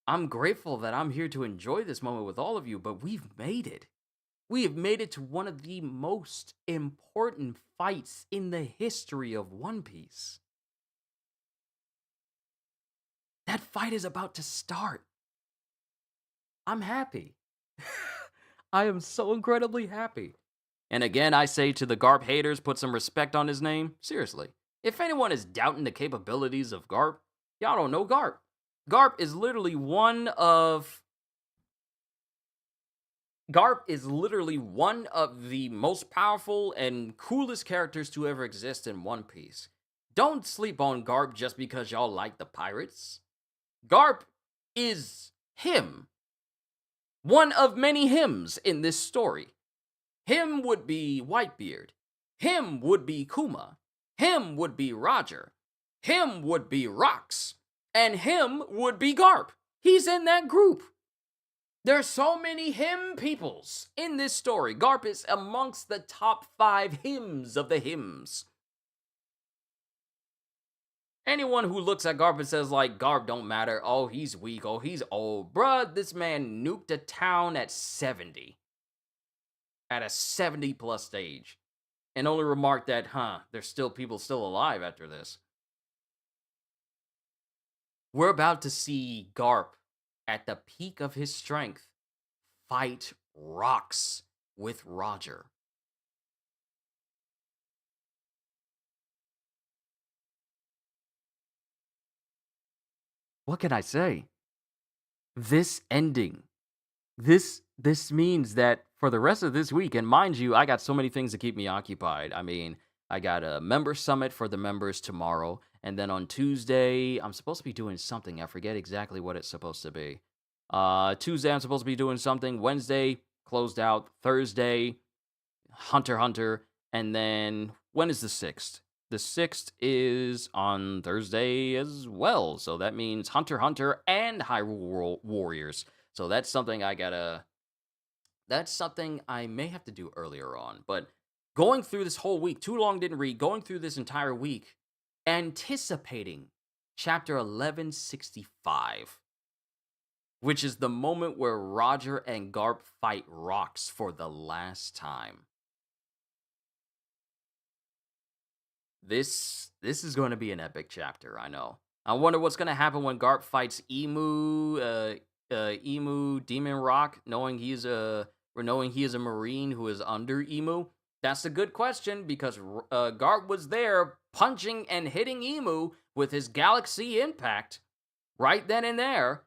I'm grateful that I'm here to enjoy this moment with all of you, but we've made it. We have made it to one of the most important fights in the history of One Piece. That fight is about to start. I'm happy. I am so incredibly happy. And again, I say to the Garp haters, put some respect on his name. Seriously. If anyone is doubting the capabilities of Garp, y'all don't know Garp. Garp is literally one of Garp is literally one of the most powerful and coolest characters to ever exist in One Piece. Don't sleep on Garp just because y'all like the pirates. Garp is him. One of many hymns in this story. Him would be Whitebeard. Him would be Kuma. Him would be Roger. Him would be Rox. And him would be Garp. He's in that group. There's so many hymn peoples in this story. Garp is amongst the top 5 hymns of the hymns. Anyone who looks at Garp and says, like, Garp don't matter, oh, he's weak, oh, he's old. Bruh, this man nuked a town at 70. At a 70 plus stage. And only remarked that, there's still people still alive after this. We're about to see Garp at the peak of his strength fight Rox with Roger. What can I say? This ending, this means that for the rest of this week, and mind you, I got so many things to keep me occupied. I mean, I got a member summit for the members tomorrow, and then on Tuesday, I'm supposed to be doing something. I forget exactly what it's supposed to be. Tuesday, I'm supposed to be doing something. Wednesday, closed out. Thursday, Hunter x Hunter. And then, when is the 6th? The 6th is on Thursday as well. So that means Hunter x Hunter and Hyrule Warriors. So that's something that's something I may have to do earlier on. But going through this whole week, too long didn't read, going through this entire week, anticipating chapter 1165, which is the moment where Roger and Garp fight Rox for the last time. This is going to be an epic chapter, I know. I wonder what's going to happen when Garp fights Emu Demon Rock, knowing he is a marine who is under Emu. That's a good question, because Garp was there punching and hitting Emu with his galaxy impact right then and there,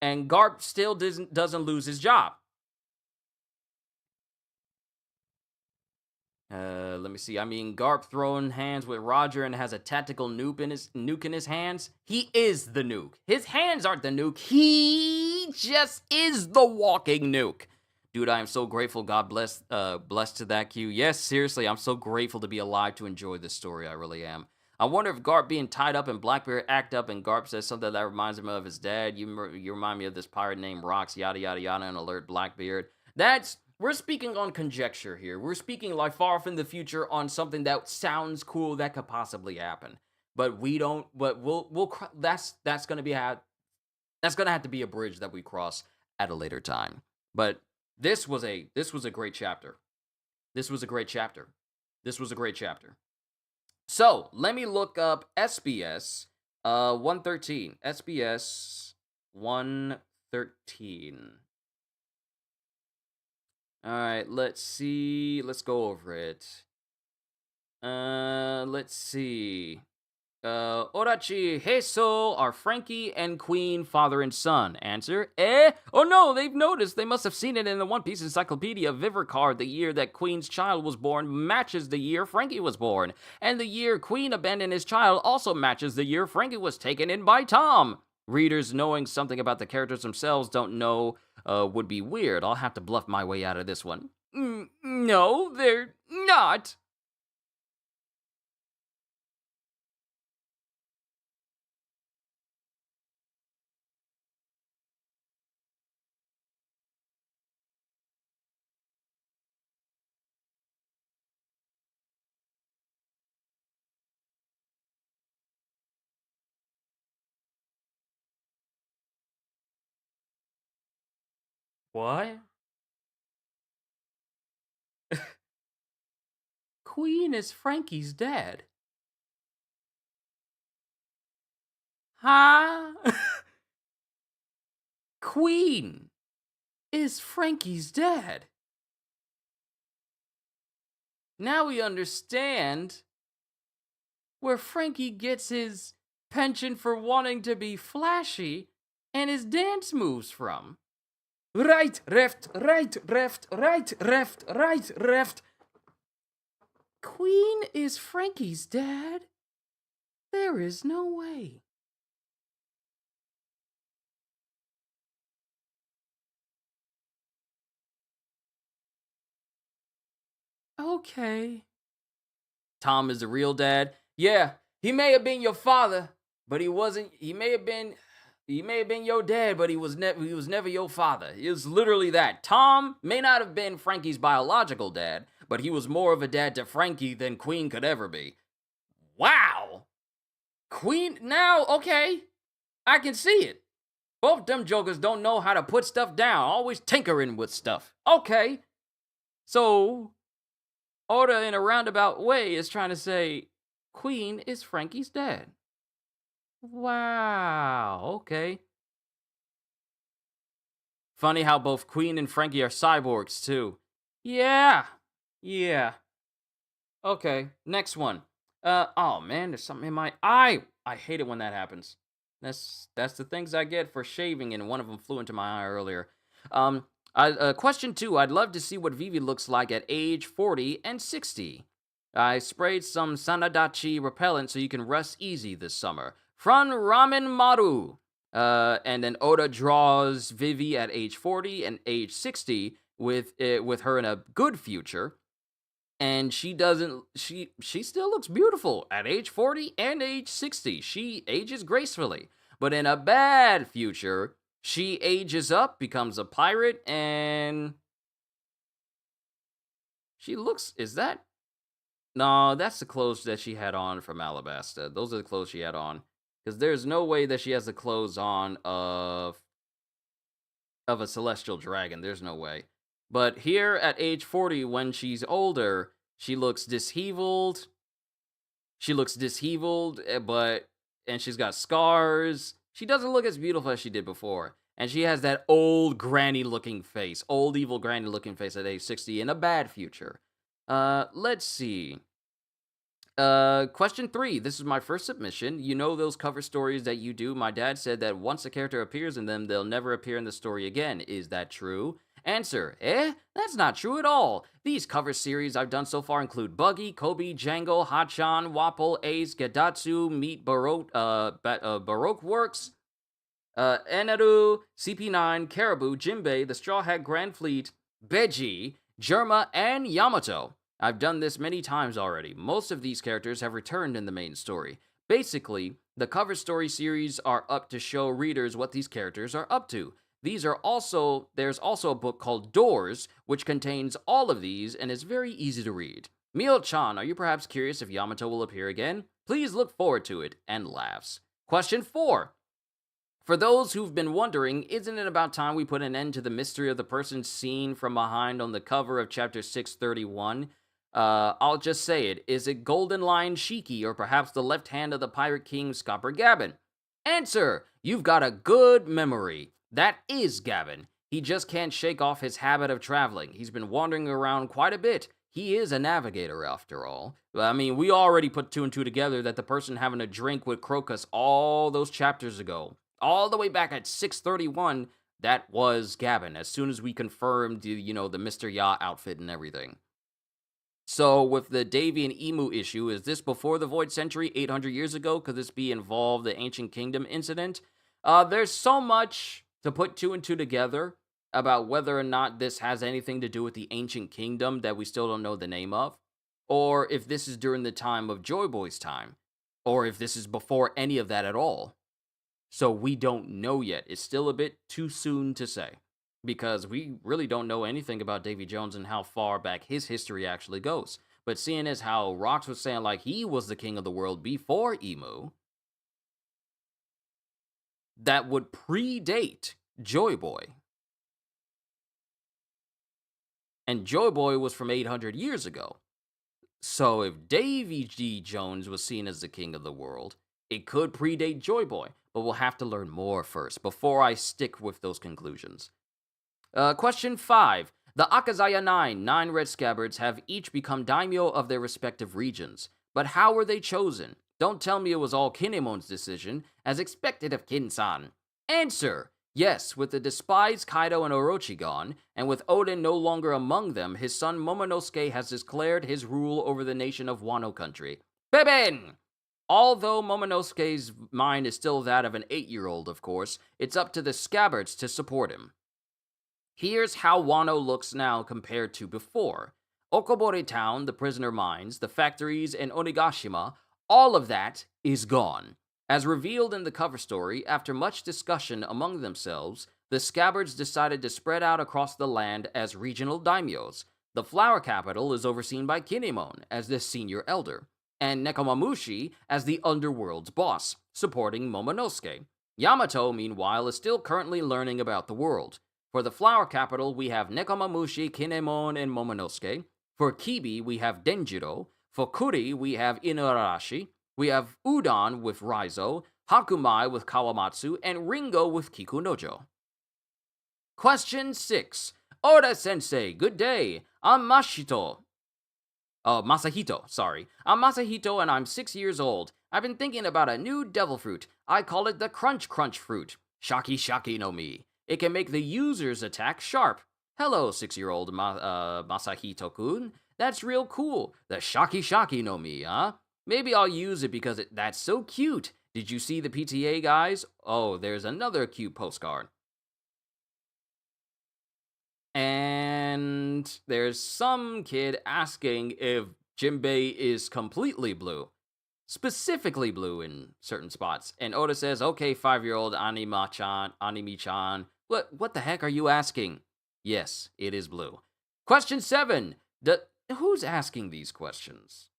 and Garp still doesn't lose his job. Let me see. I mean, Garp throwing hands with Roger and has a tactical nuke in his hands. He is the nuke. His hands aren't the nuke. He just is the walking nuke. Dude, I am so grateful. God blessed to that Q. Yes, seriously, I'm so grateful to be alive to enjoy this story. I really am. I wonder if Garp being tied up and Blackbeard act up and Garp says something that reminds him of his dad. You remind me of this pirate named Rox, yada, yada, yada, and alert Blackbeard. We're speaking on conjecture here. We're speaking like far off in the future on something that sounds cool that could possibly happen. But we don't, but that's going to have to be a bridge that we cross at a later time. But this was a great chapter. This was a great chapter. So, let me look up SBS 113. SBS 113. Alright, let's see. Let's go over it. Let's see. Orachi, Heiso are Frankie and Queen, father and son. Answer, Oh no, they've noticed. They must have seen it in the One Piece Encyclopedia. Vivarcard, the year that Queen's child was born, matches the year Frankie was born. And the year Queen abandoned his child also matches the year Frankie was taken in by Tom. Readers knowing something about the characters themselves don't know would be weird. I'll have to bluff my way out of this one. No, they're not. What? Queen is Frankie's dad. Huh? Queen is Frankie's dad. Now we understand where Frankie gets his penchant for wanting to be flashy and his dance moves from. Right, left, right, left, right, left, right, left. Queen is Frankie's dad? There is no way. Okay. Tom is the real dad. Yeah, he may have been your father, but he wasn't. He may have been your dad, but he was never your father. It was literally that. Tom may not have been Frankie's biological dad, but he was more of a dad to Frankie than Queen could ever be. Wow. Queen now, okay. I can see it. Both them jokers don't know how to put stuff down, always tinkering with stuff. Okay. So Oda, in a roundabout way, is trying to say Queen is Frankie's dad. Wow, okay. Funny how both Queen and Frankie are cyborgs, too. Yeah, yeah. Okay, next one. Oh man, there's something in my eye. I hate it when that happens. That's the things I get for shaving, and one of them flew into my eye earlier. Question 2. I'd love to see what Vivi looks like at age 40 and 60. I sprayed some Sanadachi repellent so you can rest easy this summer. From Ramen Maru. And then Oda draws Vivi at age 40 and age 60 with her in a good future. And she still looks beautiful at age 40 and age 60. She ages gracefully. But in a bad future, she ages up, becomes a pirate, and she looks, is that? No, that's the clothes that she had on from Alabasta. Those are the clothes she had on. Because there's no way that she has the clothes on of a celestial dragon. There's no way. But here at age 40, when she's older, she looks disheveled. And she's got scars. She doesn't look as beautiful as she did before. And she has that old granny-looking face. Old, evil granny-looking face at age 60 in a bad future. Let's see. Question 3. This is my first submission. You know those cover stories that you do? My dad said that once a character appears in them, they'll never appear in the story again. Is that true? Answer. That's not true at all. These cover series I've done so far include Buggy, Kobe, Django, Hachan, Wapple, Ace, Gadatsu, Meet Baroque Works, Enaru, CP9, Caribou, Jinbei, the Straw Hat Grand Fleet, Beji, Germa, and Yamato. I've done this many times already. Most of these characters have returned in the main story. Basically, the cover story series are up to show readers what these characters are up to. There's also a book called Doors, which contains all of these and is very easy to read. Mio-chan, are you perhaps curious if Yamato will appear again? Please look forward to it, and laughs. Question 4. For those who've been wondering, isn't it about time we put an end to the mystery of the person seen from behind on the cover of chapter 631? I'll just say it. Is it Golden Lion Shiki, or perhaps the left hand of the Pirate King, Scopper Gavin? Answer. You've got a good memory. That is Gavin. He just can't shake off his habit of traveling. He's been wandering around quite a bit. He is a navigator, after all. I mean, we already put 2 and 2 together that the person having a drink with Crocus all those chapters ago, all the way back at 631, that was Gavin, as soon as we confirmed, the Mr. Ya outfit and everything. So, with the Davy and Emu issue, is this before the Void Century, 800 years ago? Could this be involved the Ancient Kingdom incident? There's so much to put 2 and 2 together about whether or not this has anything to do with the Ancient Kingdom that we still don't know the name of, or if this is during the time of Joy Boy's time, or if this is before any of that at all. So we don't know yet. It's still a bit too soon to say, because we really don't know anything about Davy Jones and how far back his history actually goes. But seeing as how Rox was saying like he was the king of the world before Emu, that would predate Joy Boy. And Joy Boy was from 800 years ago. So if Davy G. Jones was seen as the king of the world, it could predate Joy Boy. But we'll have to learn more first before I stick with those conclusions. Question 5. The Akazaya 9 red scabbards, have each become daimyo of their respective regions. But how were they chosen? Don't tell me it was all Kinemon's decision, as expected of Kin-san. Answer. Yes, with the despised Kaido and Orochi gone, and with Oden no longer among them, his son Momonosuke has declared his rule over the nation of Wano country. Beben! Although Momonosuke's mind is still that of an 8-year-old, of course, it's up to the scabbards to support him. Here's how Wano looks now compared to before. Okobore Town, the prisoner mines, the factories, and Onigashima, all of that is gone. As revealed in the cover story, after much discussion among themselves, the scabbards decided to spread out across the land as regional daimyos. The flower capital is overseen by Kinemon as the senior elder, and Nekomamushi as the underworld's boss, supporting Momonosuke. Yamato, meanwhile, is still currently learning about the world. For the flower capital, we have Nekomamushi, Kinemon, and Momonosuke. For Kibi, we have Denjiro. For Kuri, we have Inuarashi. We have Udon with Raizo, Hakumai with Kawamatsu, and Ringo with Kikunojo. Question 6. Oda-sensei, good day. I'm Masahito, sorry. I'm Masahito and I'm 6 years old. I've been thinking about a new devil fruit. I call it the Crunch Crunch fruit. Shaki Shaki no Mi. It can make the user's attack sharp. Hello, 6-year-old Masahito-kun. That's real cool. The Shaki Shaki no Mi, huh? Maybe I'll use it because that's so cute. Did you see the PTA, guys? Oh, there's another cute postcard. And there's some kid asking if Jinbei is completely blue. Specifically blue in certain spots. And Oda says, okay, 5-year-old Animi-chan. What the heck are you asking? Yes, it is blue. Question 7. Who's asking these questions?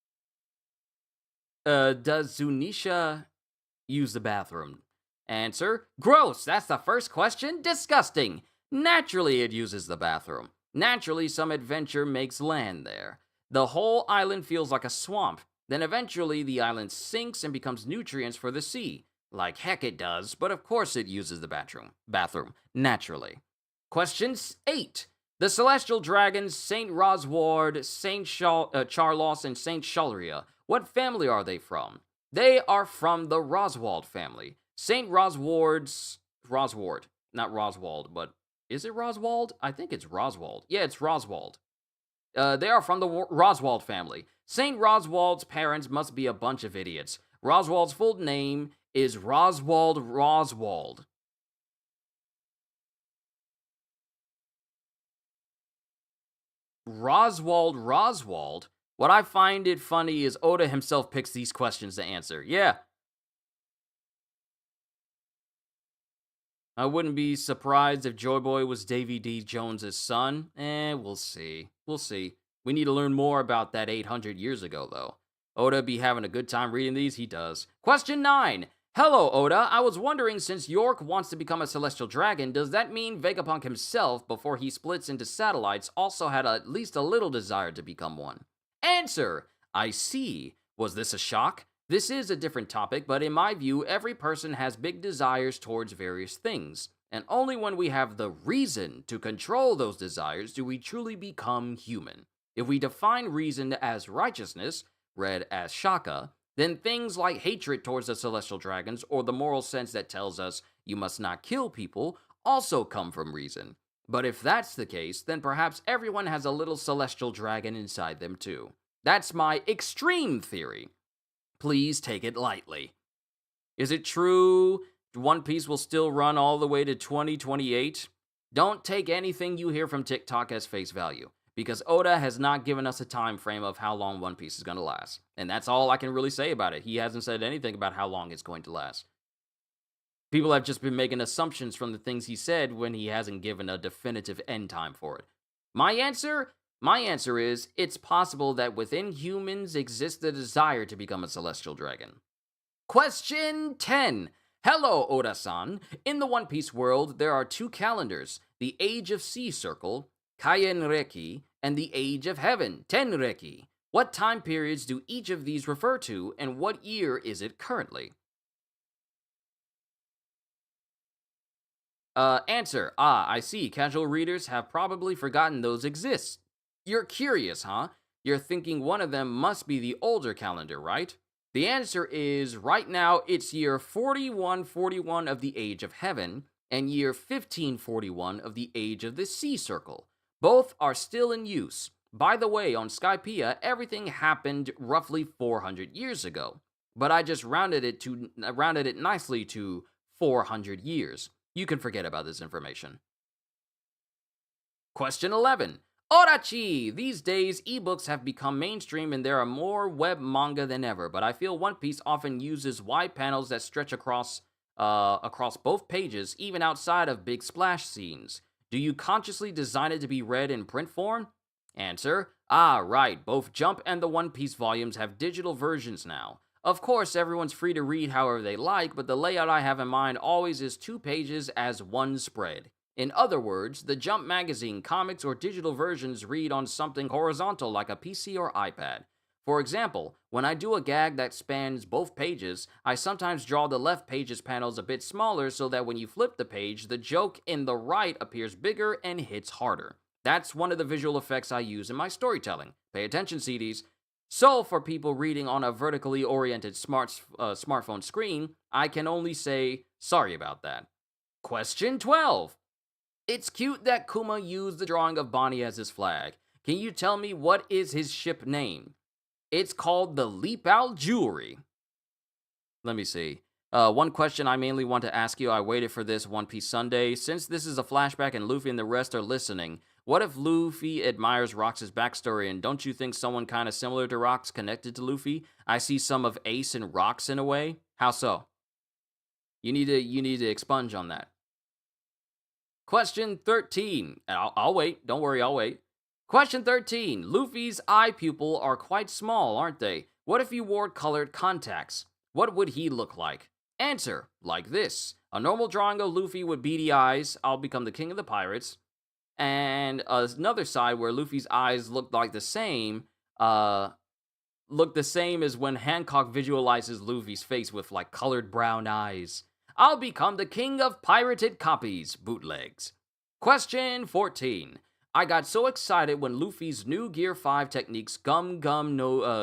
Does Zunisha use the bathroom? Answer, gross, that's the first question? Disgusting. Naturally it uses the bathroom. Naturally some adventure makes land there. The whole island feels like a swamp. Then eventually the island sinks and becomes nutrients for the sea. Like heck it does, but of course it uses the bathroom, naturally. Question 8. The Celestial Dragons, Saint Rosward, Saint Charlos, and Saint Shalria. What family are they from? They are from the Roswald family. Saint Rosward, not Roswald, but is it Roswald? I think it's Roswald. Yeah, it's Roswald. They are from the Roswald family. Saint Roswald's parents must be a bunch of idiots. Roswald's full name is Roswald Roswald. Roswald? What I find it funny is Oda himself picks these questions to answer. Yeah. I wouldn't be surprised if Joy Boy was Davy D. Jones's son. We'll see. We need to learn more about that 800 years ago, though. Oda be having a good time reading these? He does. Question 9. Hello, Oda. I was wondering, since York wants to become a Celestial Dragon, does that mean Vegapunk himself, before he splits into satellites, also had at least a little desire to become one? Answer, I see. Was this a shock? This is a different topic, but in my view, every person has big desires towards various things. And only when we have the reason to control those desires do we truly become human. If we define reason as righteousness, read as Shaka, then things like hatred towards the Celestial Dragons or the moral sense that tells us you must not kill people also come from reason. But if that's the case, then perhaps everyone has a little Celestial Dragon inside them too. That's my extreme theory. Please take it lightly. Is it true One Piece will still run all the way to 2028? Don't take anything you hear from TikTok as face value, because Oda has not given us a time frame of how long One Piece is going to last. And that's all I can really say about it. He hasn't said anything about how long it's going to last. People have just been making assumptions from the things he said when he hasn't given a definitive end time for it. My answer is, it's possible that within humans exists the desire to become a Celestial Dragon. Question 10. Hello, Oda-san. In the One Piece world, there are 2 calendars, the Age of Sea Circle, Kaien-reki, and the Age of Heaven, Tenreki. What time periods do each of these refer to, and what year is it currently? Answer. I see. Casual readers have probably forgotten those exist. You're curious, huh? You're thinking one of them must be the older calendar, right? The answer is, right now, it's year 4141 of the Age of Heaven, and year 1541 of the Age of the Sea Circle. Both are still in use. By the way, on Skypiea, everything happened roughly 400 years ago, but I just rounded it nicely to 400 years. You can forget about this information. Question 11. Orachi! These days, ebooks have become mainstream and there are more web manga than ever, but I feel One Piece often uses wide panels that stretch across both pages, even outside of big splash scenes. Do you consciously design it to be read in print form? Answer. Right. Both Jump and the One Piece volumes have digital versions now. Of course, everyone's free to read however they like, but the layout I have in mind always is 2 pages as one spread. In other words, the Jump magazine, comics, or digital versions read on something horizontal like a PC or iPad. For example, when I do a gag that spans both pages, I sometimes draw the left page's panels a bit smaller so that when you flip the page, the joke in the right appears bigger and hits harder. That's one of the visual effects I use in my storytelling. Pay attention, CDs. So, for people reading on a vertically oriented smartphone screen, I can only say sorry about that. Question 12. It's cute that Kuma used the drawing of Bonnie as his flag. Can you tell me what is his ship name? It's called the Leap Out Jewelry. Let me see. One question I mainly want to ask you, I waited for this One Piece Sunday. Since this is a flashback and Luffy and the rest are listening, what if Luffy admires Rox's backstory and don't you think someone kind of similar to Rox connected to Luffy? I see some of Ace and Rox in a way. How so? You need to expunge on that. Question 13. I'll wait. Don't worry, I'll wait. Question 13. Luffy's eye pupil are quite small, aren't they? What if you wore colored contacts? What would he look like? Answer. Like this. A normal drawing of Luffy with beady eyes. I'll become the king of the pirates. And another side where Luffy's eyes look like the same. Look the same as when Hancock visualizes Luffy's face with like colored brown eyes. I'll become the king of pirated copies, bootlegs. Question 14. I got so excited when Luffy's new Gear 5 techniques Gummo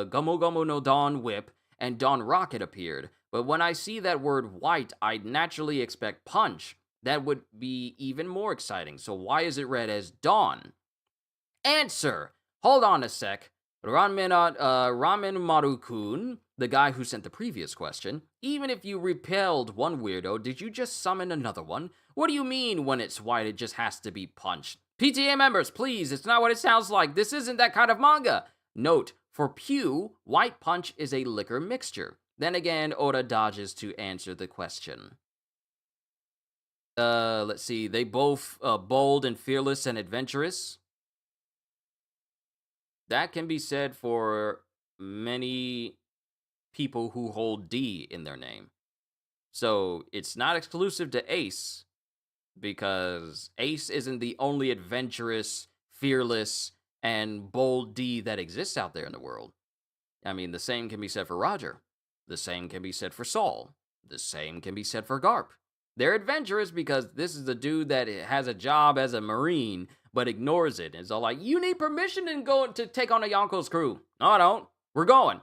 Gummo no Dawn Whip and Dawn Rocket appeared, but when I see that word white, I'd naturally expect punch. That would be even more exciting, so why is it read as Dawn? Answer. Hold on a sec. Ramen Maru-kun, the guy who sent the previous question, even if you repelled one weirdo, did you just summon another one? What do you mean when it's white it just has to be punched? PTA members, please, it's not what it sounds like. This isn't that kind of manga. Note, for Pew, white punch is a liquor mixture. Then again, Oda dodges to answer the question. Let's see, they both bold and fearless and adventurous. That can be said for many people who hold D in their name. So it's not exclusive to Ace, because Ace isn't the only adventurous, fearless, and bold D that exists out there in the world. I mean, the same can be said for Roger. The same can be said for Saul. The same can be said for Garp. They're adventurous because this is a dude that has a job as a Marine, but ignores it. It's all like, you need permission to take on a Yonko's crew. No, I don't. We're going.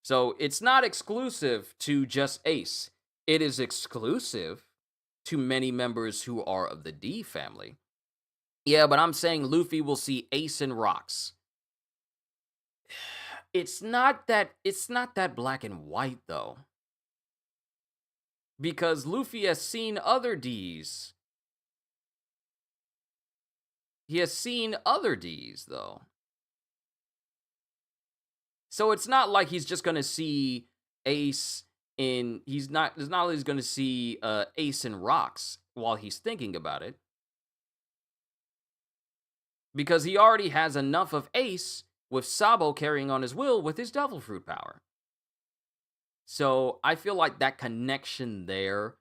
So it's not exclusive to just Ace. It is exclusive to many members who are of the D family. Yeah, but I'm saying Luffy will see Ace and Rox. It's not that black and white though. Because Luffy has seen other Ds. He has seen other Ds, though. So it's not like he's just gonna see Ace in... It's not like he's gonna see Ace and Rox while he's thinking about it. Because he already has enough of Ace with Sabo carrying on his will with his Devil Fruit power. So I feel like that connection there,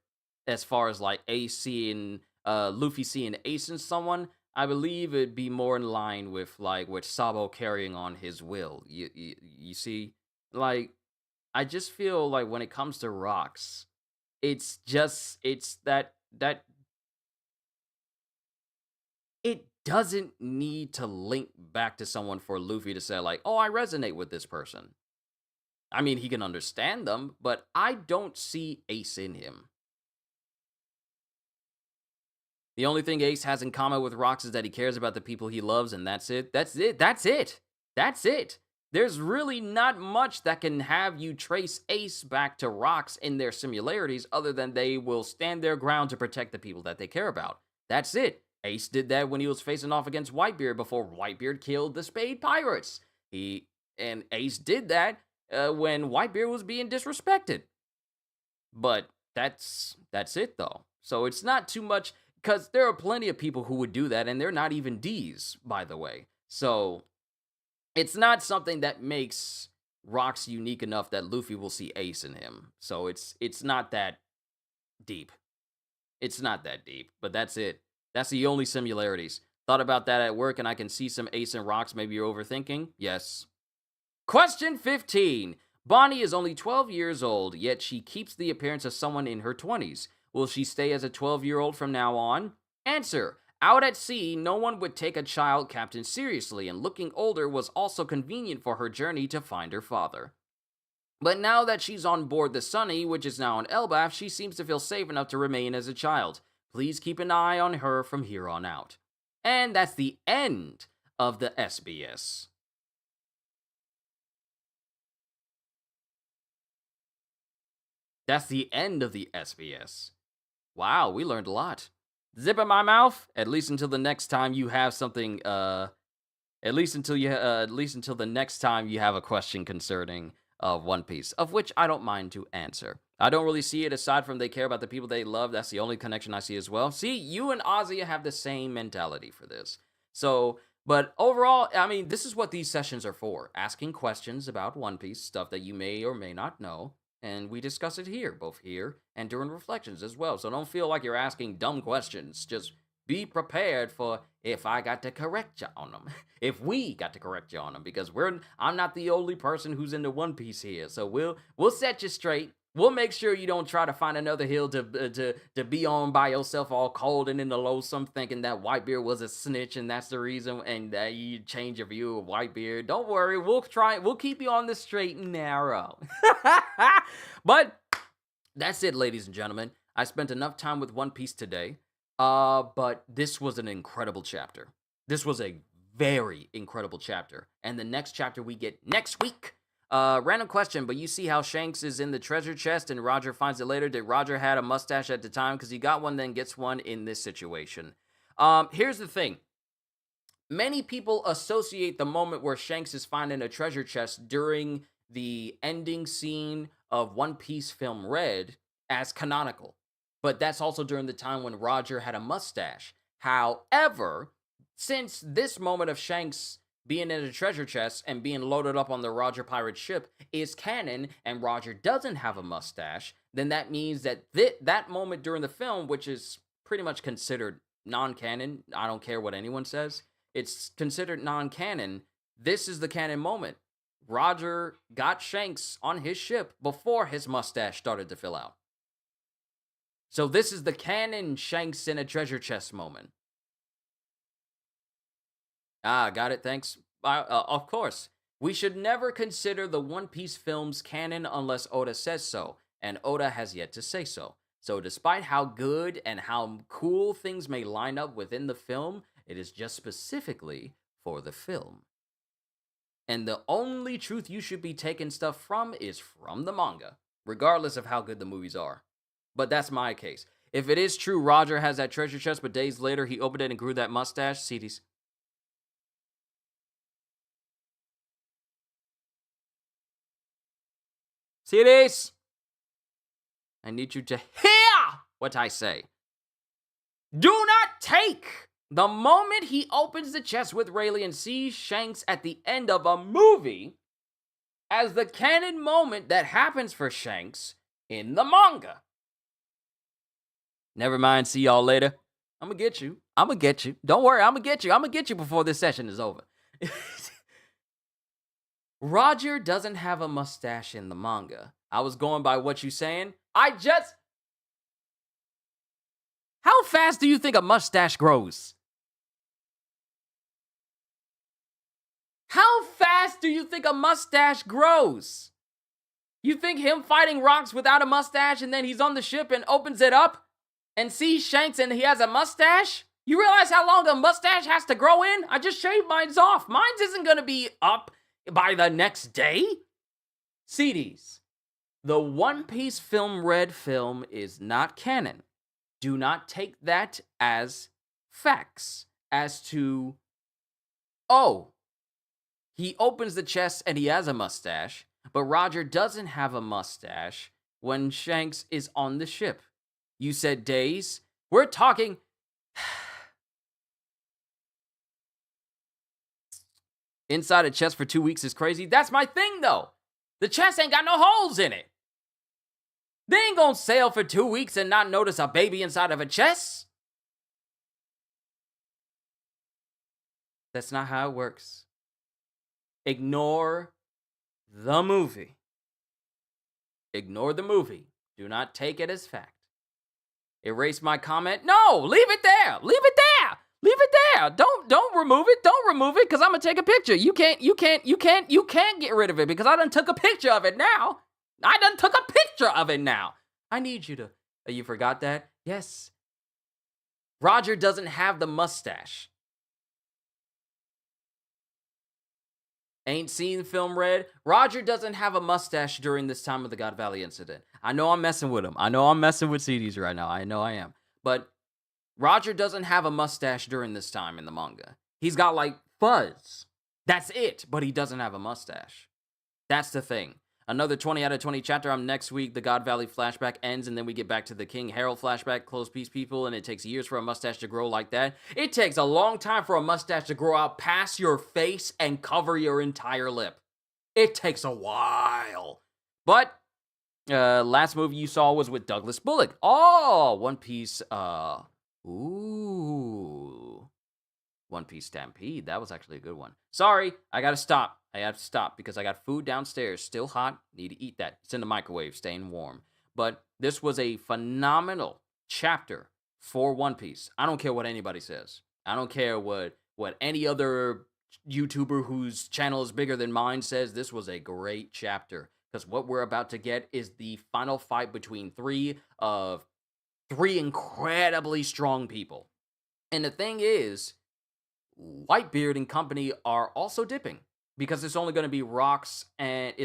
as far as like Ace seeing, Luffy seeing Ace in someone, I believe it'd be more in line with Sabo carrying on his will. You see, like, I just feel like when it comes to Rox, it's that it doesn't need to link back to someone for Luffy to say like, oh, I resonate with this person. I mean, he can understand them, but I don't see Ace in him. The only thing Ace has in common with Rocks is that he cares about the people he loves, and that's it. That's it. That's it. That's it. There's really not much that can have you trace Ace back to Rocks in their similarities other than they will stand their ground to protect the people that they care about. That's it. Ace did that when he was facing off against Whitebeard before Whitebeard killed the Spade Pirates. And Ace did that when Whitebeard was being disrespected. But that's it though. So it's not too much, because there are plenty of people who would do that, and they're not even D's, by the way. So it's not something that makes Rocks unique enough that Luffy will see Ace in him. So it's not that deep. It's not that deep, but that's it. That's the only similarities. Thought about that at work, and I can see some Ace and Rocks. Maybe you're overthinking? Yes. Question 15. Bonnie is only 12 years old, yet she keeps the appearance of someone in her 20s. Will she stay as a 12-year-old from now on? Answer. Out at sea, no one would take a child captain seriously, and looking older was also convenient for her journey to find her father. But now that she's on board the Sunny, which is now in Elbaf, she seems to feel safe enough to remain as a child. Please keep an eye on her from here on out. And that's the end of the SBS. That's the end of the SBS. Wow, we learned a lot. Zip in my mouth. At least until the next time you have something. At least until the next time you have a question concerning One Piece, of which I don't mind to answer. I don't really see it aside from they care about the people they love. That's the only connection I see as well. See, you and Ozzy have the same mentality for this. So, but overall, I mean, this is what these sessions are for: asking questions about One Piece, stuff that you may or may not know. And we discuss it here, both here and during reflections as well. So don't feel like you're asking dumb questions. Just be prepared for if I got to correct you on them. If we got to correct you on them. Because I'm not the only person who's into One Piece here. So we'll set you straight. We'll make sure you don't try to find another hill to be on by yourself all cold and in the lonesome thinking that Whitebeard was a snitch and that's the reason and that you change your view of Whitebeard. Don't worry, we'll keep you on the straight and narrow. But that's it, ladies and gentlemen. I spent enough time with One Piece today, but this was an incredible chapter. This was a very incredible chapter. And the next chapter we get next week. Random question, but you see how Shanks is in the treasure chest and Roger finds it later. Did Roger had a mustache at the time? Because he got one, then gets one in this situation. Here's the thing. Many people associate the moment where Shanks is finding a treasure chest during the ending scene of One Piece film Red as canonical. But that's also during the time when Roger had a mustache. However, since this moment of Shanks being in a treasure chest and being loaded up on the Roger pirate ship is canon and Roger doesn't have a mustache, then that means that that moment during the film, which is pretty much considered non-canon, I don't care what anyone says, it's considered non-canon, this is the canon moment. Roger got Shanks on his ship before his mustache started to fill out. So this is the canon Shanks in a treasure chest moment. Got it, thanks. Of course. We should never consider the One Piece films canon unless Oda says so, and Oda has yet to say so. So despite how good and how cool things may line up within the film, it is just specifically for the film. And the only truth you should be taking stuff from is from the manga, regardless of how good the movies are. But that's my case. If it is true Roger has that treasure chest, but days later he opened it and grew that mustache, CDs. CDs! I need you to hear what I say. Do not take the moment he opens the chest with Rayleigh and sees Shanks at the end of a movie as the canon moment that happens for Shanks in the manga. Never mind, see y'all later. I'm gonna get you. Don't worry, I'm gonna get you before this session is over. Roger doesn't have a mustache in the manga. I was going by what you saying. How fast do you think a mustache grows? How fast do you think a mustache grows? You think him fighting rocks without a mustache and then he's on the ship and opens it up and sees Shanks and he has a mustache, you realize how long a mustache has to grow in? I just shaved mine's off. Mine's isn't going to be up by the next day. CDs. The One Piece film Red film is not canon. Do not take that as facts. As to, oh, he opens the chest and he has a mustache, but Roger doesn't have a mustache when Shanks is on the ship. You said days? We're talking... Inside a chest for 2 weeks is crazy. That's my thing, though. The chest ain't got no holes in it. They ain't gonna sail for 2 weeks and not notice a baby inside of a chest. That's not how it works. Ignore the movie. Ignore the movie. Do not take it as fact. Erase my comment. No, leave it there. Leave it there. Leave it there. Don't remove it. Don't remove it, because I'm gonna take a picture. You can't get rid of it because I done took a picture of it now. I done took a picture of it now. I need you to. You forgot that? Yes. Roger doesn't have the mustache. Ain't seen film Red. Roger doesn't have a mustache during this time of the God Valley incident. I know I'm messing with him. I know I'm messing with CDs right now. I know I am. But Roger doesn't have a mustache during this time in the manga. He's got like fuzz. That's it. But he doesn't have a mustache. That's the thing. Another 20 out of 20 chapter. Next week, the God Valley flashback ends, and then we get back to the King Harold flashback, close peace people, and it takes years for a mustache to grow like that. It takes a long time for a mustache to grow out past your face and cover your entire lip. It takes a while. But, last movie you saw was with Douglas Bullock. Oh, One Piece, One Piece Stampede. That was actually a good one. Sorry, I gotta stop. I have to stop because I got food downstairs, still hot. Need to eat that. It's in the microwave, staying warm. But this was a phenomenal chapter for One Piece. I don't care what anybody says. I don't care what any other YouTuber whose channel is bigger than mine says. This was a great chapter because what we're about to get is the final fight between three incredibly strong people. And the thing is, Whitebeard and company are also dipping. Because it's only going to be Rocks, Roger,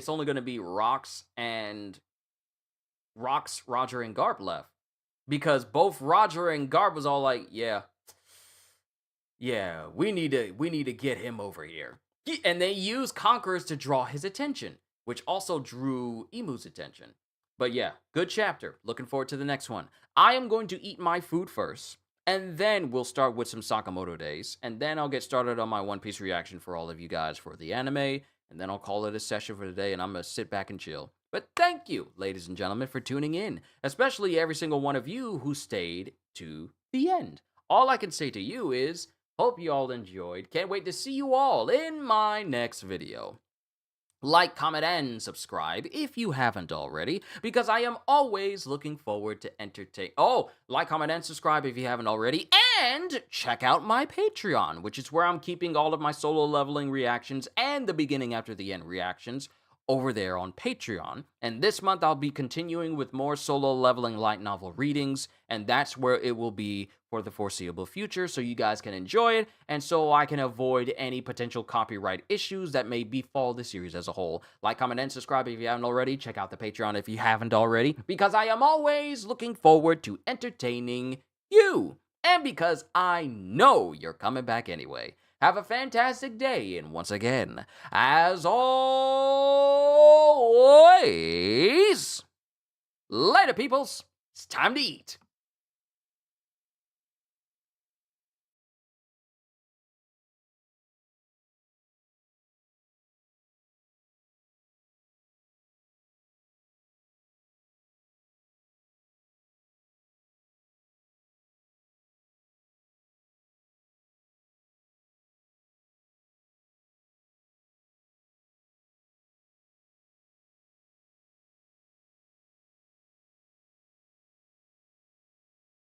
and Garp left. Because both Roger and Garp was all like, yeah, we need to get him over here. And they used Conquerors to draw his attention, which also drew Emu's attention. But yeah, good chapter. Looking forward to the next one. I am going to eat my food first. And then we'll start with some Sakamoto days. And then I'll get started on my One Piece reaction for all of you guys for the anime. And then I'll call it a session for today. And I'm going to sit back and chill. But thank you, ladies and gentlemen, for tuning in. Especially every single one of you who stayed to the end. All I can say to you is, hope you all enjoyed. Can't wait to see you all in my next video. Like, comment, and subscribe if you haven't already, because I am always looking forward to entertain. Oh, like, comment, and subscribe if you haven't already, and check out my Patreon, which is where I'm keeping all of my solo leveling reactions and the beginning after the end reactions over there on Patreon. And this month I'll be continuing with more solo leveling light novel readings, and that's where it will be for the foreseeable future, so you guys can enjoy it, and so I can avoid any potential copyright issues that may befall the series as a whole. Like, comment, and subscribe if you haven't already. Check out the Patreon if you haven't already, because I am always looking forward to entertaining you, and because I know you're coming back anyway. Have a fantastic day, and once again, as always, later, peoples. It's time to eat.